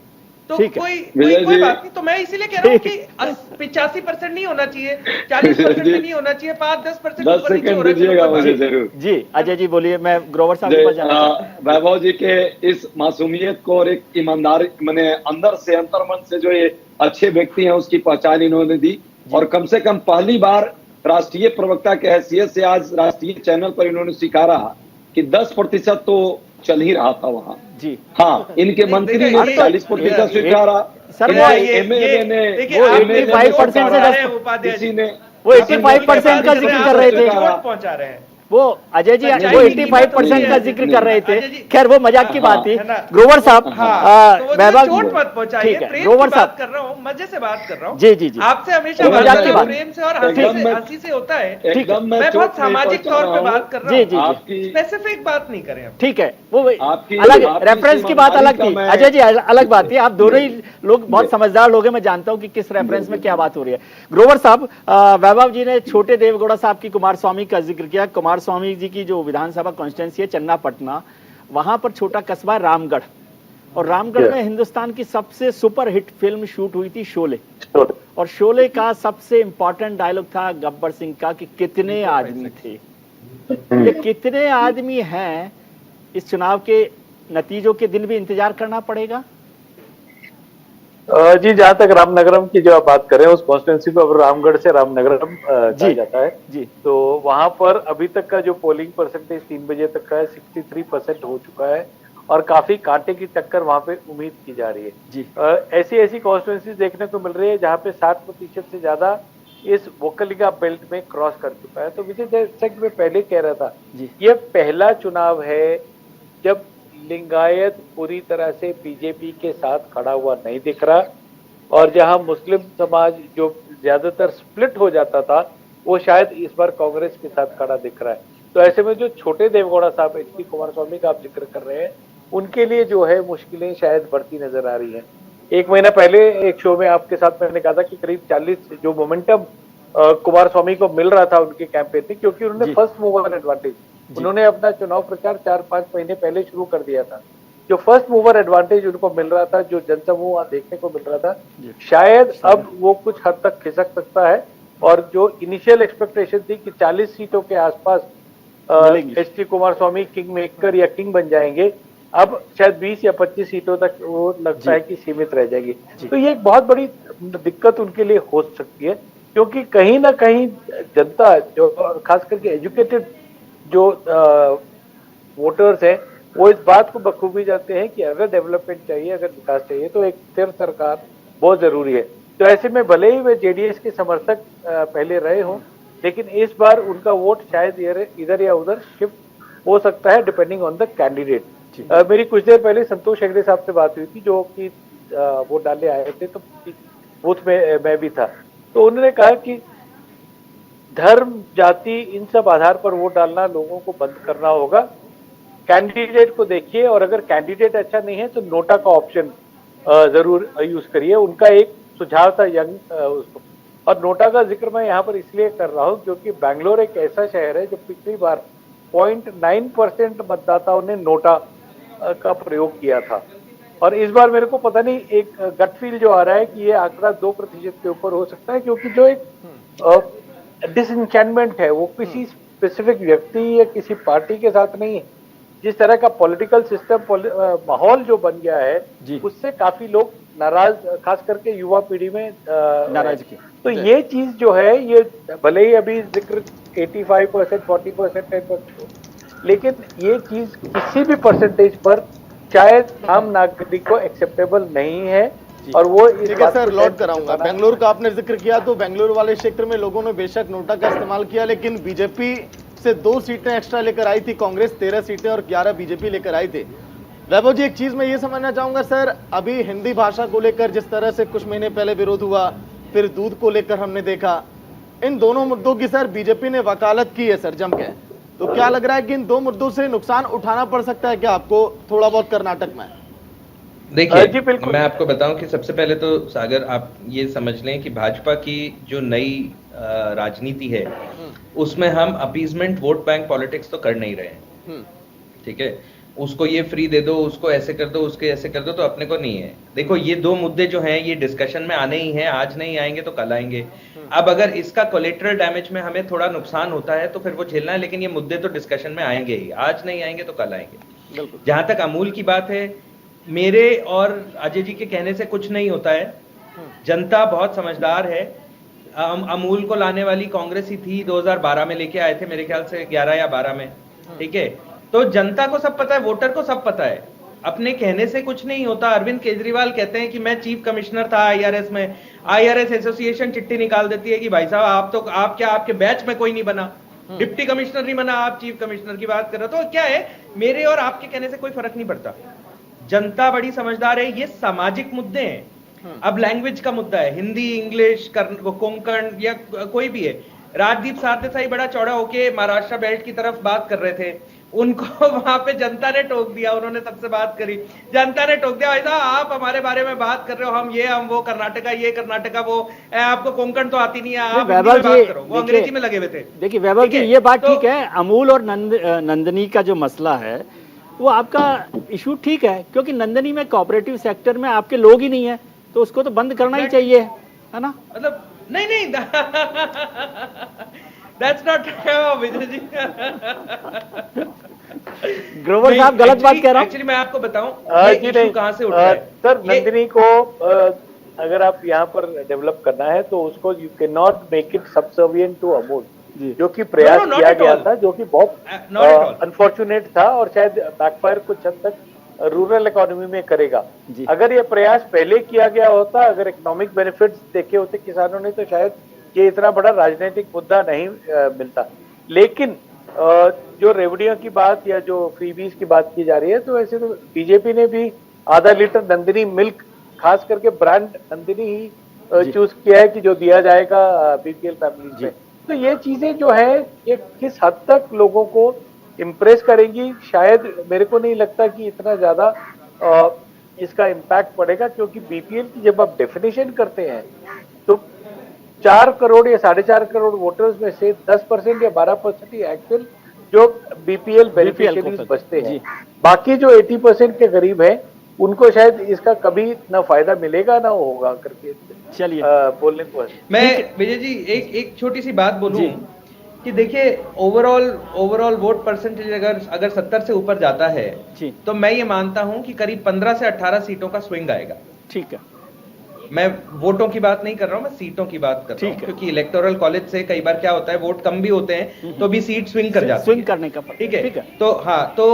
तो कोई बात नहीं, तो मैं इसीलिए कह रहा हूँ कि 85% नहीं होना चाहिए, 40% नहीं होना चाहिए, 5-10% ऊपर नीचे होना चाहिए। जी अजय जी बोलिए, मैं ग्रोवर साहब के पास जाना चाहता हूं। वैभव जी के इस मासूमियत को और एक ईमानदारी, मैंने अंदर से अंतर्मन से जो ये अच्छे व्यक्ति हैं उसकी पहचान इन्होंने दी, और कम से कम पहली बार राष्ट्रीय प्रवक्ता के हैसियत से आज राष्ट्रीय चैनल पर इन्होंने सिखा रहा कि 10% तो चल ही रहा था वहाँ जी। हाँ, इनके मंत्री ने 40% स्वीकारा, सर वो 85% से 10% का जिक्र कर रहे थे, वो अजय जी वो 85% का जिक्र कर रहे थे, खैर वो मजाक की बात थी। ग्रोवर साहब, वैभव चोट मत पहुंचाइए, प्रेम की ग्रोवर बात साहब कर रहा हूँ, मजे से बात कर रहा हूँ। जी जी जी, आपसे हमेशा मजाक की बात, प्रेम से और हंसी से होता है। ठीक है, मैं बहुत सामाजिक तौर पे बात कर रहा हूँ, जी जी, स्पेसिफिक बात नहीं करें। ठीक है, वो अलग रेफरेंस की बात अलग थी अजय जी, अलग बात थी। आप दोनों ही लोग बहुत समझदार लोग हैं, मैं जानता हूं कि किस रेफरेंस में क्या बात हो रही है। ग्रोवर साहब, वैभव जी ने छोटे देवगौड़ा साहब की कुमारस्वामी का जिक्र किया। कुमारस्वामी जी की जो विधानसभा कॉन्स्टिट्यूंसी है चन्नापटना, वहां पर छोटा कस्बा रामगढ़, और रामगढ़ में हिंदुस्तान की सबसे सुपर हिट फिल्म शूट हुई थी शोले, और शोले का सबसे इंपॉर्टेंट डायलॉग था गब्बर सिंह का कि कितने आदमी थे। ये कितने आदमी हैं, इस चुनाव के नतीजों के दिन भी इंतजार करना पड़ेगा। जी, जहां तक रामनगरम की जो आप बात करें, उस कॉन्स्टिट्यूंसी को अब रामगढ़ से रामनगरम कहा जाता है जी, तो वहां पर अभी तक का जो पोलिंग परसेंटेज 3 बजे तक का है 63% हो चुका है, और काफी कांटे की टक्कर वहां पे उम्मीद की जा रही है जी। ऐसी कॉन्स्टिट्यूंसी देखने को मिल रही है जहां पे 60% से ज्यादा इस वोकलिगा बेल्ट में क्रॉस कर चुका है। तो विजय, जैसा कि मैं पहले कह रहा था, ये पहला चुनाव है जब लिंगायत पूरी तरह से बीजेपी के साथ खड़ा हुआ नहीं दिख रहा, और जहां मुस्लिम समाज जो ज्यादातर स्प्लिट हो जाता था, वो शायद इस बार कांग्रेस के साथ खड़ा दिख रहा है। तो ऐसे में जो छोटे देवगौड़ा साहब एचडी कुमारस्वामी का आप जिक्र कर रहे हैं, उनके लिए जो है मुश्किलें शायद बढ़ती नजर आ रही हैं। एक महीना पहले एक शो में आपके साथ मैंने कहा था कि करीब 40 जो मोमेंटम कुमारस्वामी को मिल रहा था उनके कैंपेन में, क्योंकि उन्होंने फर्स्ट मूवर एडवांटेज, उन्होंने अपना चुनाव प्रचार 4-5 महीने पहले शुरू कर दिया था। जो फर्स्ट मूवर एडवांटेज उनको मिल रहा था, जो जनसमूह वहां देखने को मिल रहा था, शायद अब वो कुछ हद तक खिसक सकता है। और जो इनिशियल एक्सपेक्टेशन थी कि 40 सीटों के आसपास एचडी कुमारस्वामी किंग मेकर या किंग बन जाएंगे, अब शायद 20 या 25 सीटों तक वो लगता है कि सीमित रह जाएगी। तो ये एक बहुत बड़ी दिक्कत उनके लिए हो सकती है, क्योंकि कहीं ना कहीं जनता, जो खास करके एजुकेटेड जो वोटर्स हैं, वो इस बात को बखूबी जानते हैं कि अगर डेवलपमेंट चाहिए, अगर विकास चाहिए, तो एक स्थिर सरकार बहुत जरूरी है। तो ऐसे में भले ही वे जेडीएस के समर्थक पहले रहे हों, लेकिन इस बार उनका वोट शायद इधर या उधर शिफ्ट हो सकता है, डिपेंडिंग ऑन द कैंडिडेट। मेरी कुछ देर पहले संतोष हेगड़े साहब से बात हुई थी, जो कि वोट डालने आए थे, तो बूथ में मैं भी था। तो उन्होंने कहा कि धर्म, जाति, इन सब आधार पर वोट डालना लोगों को बंद करना होगा। कैंडिडेट को देखिए, और अगर कैंडिडेट अच्छा नहीं है तो नोटा का ऑप्शन जरूर यूज करिए। उनका एक सुझाव था यंग उसको। और नोटा का जिक्र मैं यहाँ पर इसलिए कर रहा हूँ क्योंकि बैंगलोर एक ऐसा शहर है जो पिछली बार 0.9% मतदाताओं ने नोटा का प्रयोग किया था, और इस बार मेरे को पता नहीं, एक गट फील जो आ रहा है कि ये आंकड़ा 2% के ऊपर हो सकता है, क्योंकि जो एक डिसइंचेंटमेंट है वो किसी स्पेसिफिक व्यक्ति या किसी पार्टी के साथ नहीं है। जिस तरह का पॉलिटिकल सिस्टम, माहौल जो बन गया है, उससे काफी लोग नाराज, खास करके युवा पीढ़ी में नाराजगी। तो ये चीज जो है, ये भले ही अभी जिक्र 85%, 40% है, लेकिन ये चीज किसी भी परसेंटेज पर शायद आम नागरिक को एक्सेप्टेबल नहीं है। और वो ठीक है सर, लौट कराऊंगा। बेंगलुरु का आपने जिक्र किया, तो बेंगलुरु वाले क्षेत्र में लोगों ने बेशक नोटा का इस्तेमाल किया, लेकिन बीजेपी से 2 सीटें एक्स्ट्रा लेकर आई थी कांग्रेस, 13 सीटें और 11 बीजेपी लेकर आई थी। वैभव जी, एक चीज मैं ये समझना चाहूंगा सर, अभी हिंदी भाषा को लेकर जिस तरह से कुछ महीने पहले विरोध हुआ, फिर दूध को लेकर हमने देखा, इन दोनों मुद्दों की सर बीजेपी ने वकालत की है सर जम के। तो क्या लग रहा है कि इन 2 मुद्दों से नुकसान उठाना पड़ सकता है क्या आपको थोड़ा बहुत कर्नाटक में? देखिए, मैं आपको बताऊं कि सबसे पहले तो सागर, आप ये समझ लें कि भाजपा की जो नई राजनीति है, उसमें हम अपीजमेंट वोट बैंक पॉलिटिक्स तो कर नहीं रहे हैं। ठीक है, उसको ये फ्री दे दो, उसको ऐसे कर दो, उसके ऐसे कर दो, तो अपने को नहीं है। देखो, ये 2 मुद्दे जो हैं, ये डिस्कशन में आने ही हैं, आज नहीं आएंगे तो कल आएंगे। अब अगर इसका कोलेटरल डैमेज में हमें थोड़ा नुकसान होता है तो फिर वो झेलना है, लेकिन ये मुद्दे तो डिस्कशन में आएंगे ही, आज नहीं आएंगे तो कल आएंगे। जहां तक अमूल की बात है, मेरे और अजय जी के कहने से कुछ नहीं होता है। जनता बहुत समझदार है। अमूल को लाने वाली कांग्रेस ही थी, 2012 में लेके आए थे मेरे ख्याल से 11 या 12 में। ठीक है, तो जनता को सब पता है, वोटर को सब पता है, अपने कहने से कुछ नहीं होता। अरविंद केजरीवाल कहते हैं कि मैं चीफ कमिश्नर था आईआरएस में, आईआरएस एसोसिएशन चिट्ठी निकाल देती है कि भाई साहब आप तो, आप क्या, आपके बैच में कोई नहीं बना, डिप्टी कमिश्नर नहीं बना, आप चीफ कमिश्नर की बात कर रहे हो। तो क्या है, मेरे और आपके कहने से कोई फर्क नहीं पड़ता। जनता बड़ी समझदार है, ये सामाजिक मुद्दे हैं। अब लैंग्वेज का मुद्दा है, हिंदी, इंग्लिश, कोंकण या कोई भी है। राजदीप सरदेसाई बड़ा चौड़ा होके महाराष्ट्र बेल्ट की तरफ बात कर रहे थे, उनको वहां पे जनता ने टोक दिया, उन्होंने सबसे बात करी, जनता ने टोक दिया, ऐसा आप हमारे बारे में बात कर रहे हो, हम ये हम वो, कर्नाटका ये कर्नाटका वो, आपको कोंकण तो आती नहीं है, आप हिंदी में बात करो। वो अंग्रेजी में लगे हुए थे। देखिए वैभव जी, ये बात ठीक है, अमूल और नंदनी का जो मसला है वो आपका इशू ठीक है, क्योंकि नंदनी में कोऑपरेटिव सेक्टर में आपके लोग ही नहीं है, तो उसको तो बंद करना ही चाहिए, है ना? मतलब नहीं दैट्स नॉट विजय जी। ग्रोवर साहब गलत बात कह रहा हूं। एक्चुअली मैं आपको बताऊं ये इशू कहां से उठ रहा है। सर, नंदिनी को अगर आप यहाँ पर डेवलप करना है तो उसको you can not make it subservient to Amul, जो कि प्रयास किया गया था, जो कि बहुत अनफॉर्चुनेट था और शायद बैकफायर कुछ हद तक रूरल इकोनॉमी में करेगा। अगर ये प्रयास पहले किया गया होता, अगर इकोनॉमिक बेनिफिट्स देखे होते किसानों ने, तो शायद ये इतना बड़ा राजनीतिक मुद्दा नहीं मिलता। लेकिन जो रेवड़ियों की बात या जो फ्रीबीज की बात की जा रही है, तो ऐसे तो बीजेपी ने भी आधा लीटर नंदिनी मिल्क, खास करके ब्रांड नंदिनी ही चूज किया है कि जो दिया जाएगा बीपीएल फैमिलीज में। तो ये चीजें जो है ये किस हद तक लोगों को इम्प्रेस करेंगी, शायद मेरे को नहीं लगता कि इतना ज्यादा इसका इम्पैक्ट पड़ेगा, क्योंकि बीपीएल की जब आप डेफिनेशन करते हैं तो 4 करोड़ या 4.5 करोड़ वोटर्स में से 10% या 12% ही एक्चुअल जो बीपीएल बेनिफिशियरीज बचते हैं। बाकी जो 80% के करीब है उनको शायद इसका कभी ना फायदा मिलेगा ना होगा करके चलिए बोलने को। मैं विजय जी एक छोटी सी बात बोलूं कि देखिए ओवरऑल वोट परसेंटेज अगर 70 से ऊपर जाता है तो मैं ये मानता हूं कि करीब 15 से 18 सीटों का स्विंग आएगा। ठीक है, मैं वोटों की बात नहीं कर रहा हूं, मैं सीटों की बात कर रहा हूं, क्योंकि इलेक्टोरल कॉलेज से कई बार क्या होता है, वोट कम भी होते हैं तो भी सीट स्विंग कर जाती है, स्विंग करने का। ठीक है। तो हाँ, तो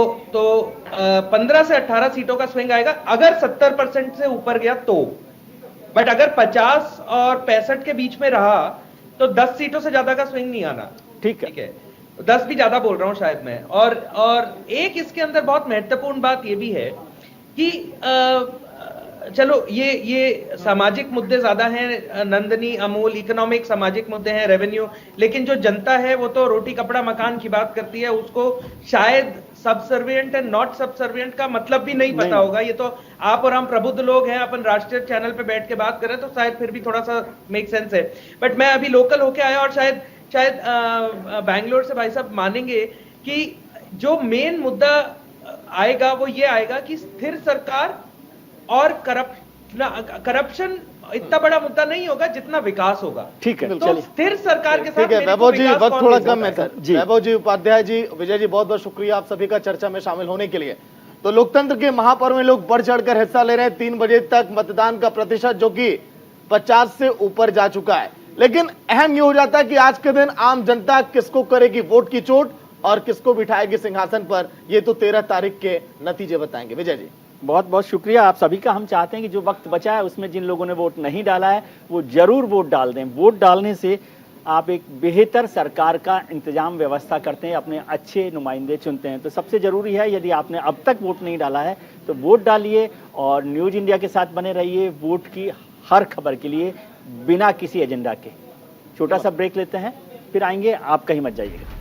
15 से 18 सीटों का स्विंग आएगा अगर 70% से ऊपर गया तो। बट अगर 50 और 65 के बीच में रहा तो 10 सीटों से ज्यादा का स्विंग नहीं आना। ठीक है, 10 भी ज्यादा बोल रहा हूं शायद मैं। और एक इसके अंदर बहुत महत्वपूर्ण बात यह भी है कि चलो ये सामाजिक मुद्दे ज्यादा हैं, नंदनी, अमूल, इकोनॉमिक सामाजिक मुद्दे हैं, रेवेन्यू, लेकिन जो जनता है वो तो रोटी कपड़ा मकान की बात करती है, उसको शायद सबसर्विएंट एंड नॉट सबसर्विएंट का मतलब भी नहीं पता होगा। ये तो आप और हम प्रबुद्ध लोग हैं, अपन राष्ट्रीय चैनल पे बैठ के बात कर रहे हैं तो शायद फिर भी थोड़ा सा मेक सेंस है। बट मैं अभी लोकल होके आया और शायद बैंगलोर से भाई साहब मानेंगे कि जो मेन मुद्दा आएगा वो ये आएगा कि स्थिर सरकार और करप्शन इतना बड़ा मुद्दा नहीं होगा जितना विकास होगा। ठीक है, तो स्थिर सरकार के साथ। ठीक है वैभव जी, वक्त थोड़ा कम है सर। वैभव जी, उपाध्याय जी, विजय जी, बहुत बहुत शुक्रिया आप सभी का चर्चा में शामिल होने के लिए। तो लोकतंत्र के महापर्व में लोग बढ़ चढ़कर हिस्सा ले रहे हैं। 3 बजे तक मतदान का प्रतिशत जो कि 50 से ऊपर जा चुका है, लेकिन अहम ये हो जाता है कि आज के दिन आम जनता किसको करेगी वोट की चोट और किसको बिठाएगी सिंहासन पर, ये तो 13 तारीख के नतीजे बताएंगे। विजय जी, बहुत बहुत शुक्रिया आप सभी का। हम चाहते हैं कि जो वक्त बचा है उसमें जिन लोगों ने वोट नहीं डाला है वो जरूर वोट डाल दें। वोट डालने से आप एक बेहतर सरकार का इंतजाम व्यवस्था करते हैं, अपने अच्छे नुमाइंदे चुनते हैं। तो सबसे जरूरी है, यदि आपने अब तक वोट नहीं डाला है तो वोट डालिए और न्यूज इंडिया के साथ बने रहिए वोट की हर खबर के लिए बिना किसी एजेंडा के। छोटा सा ब्रेक लेते हैं, फिर आएंगे, आप कहीं मत जाइएगा।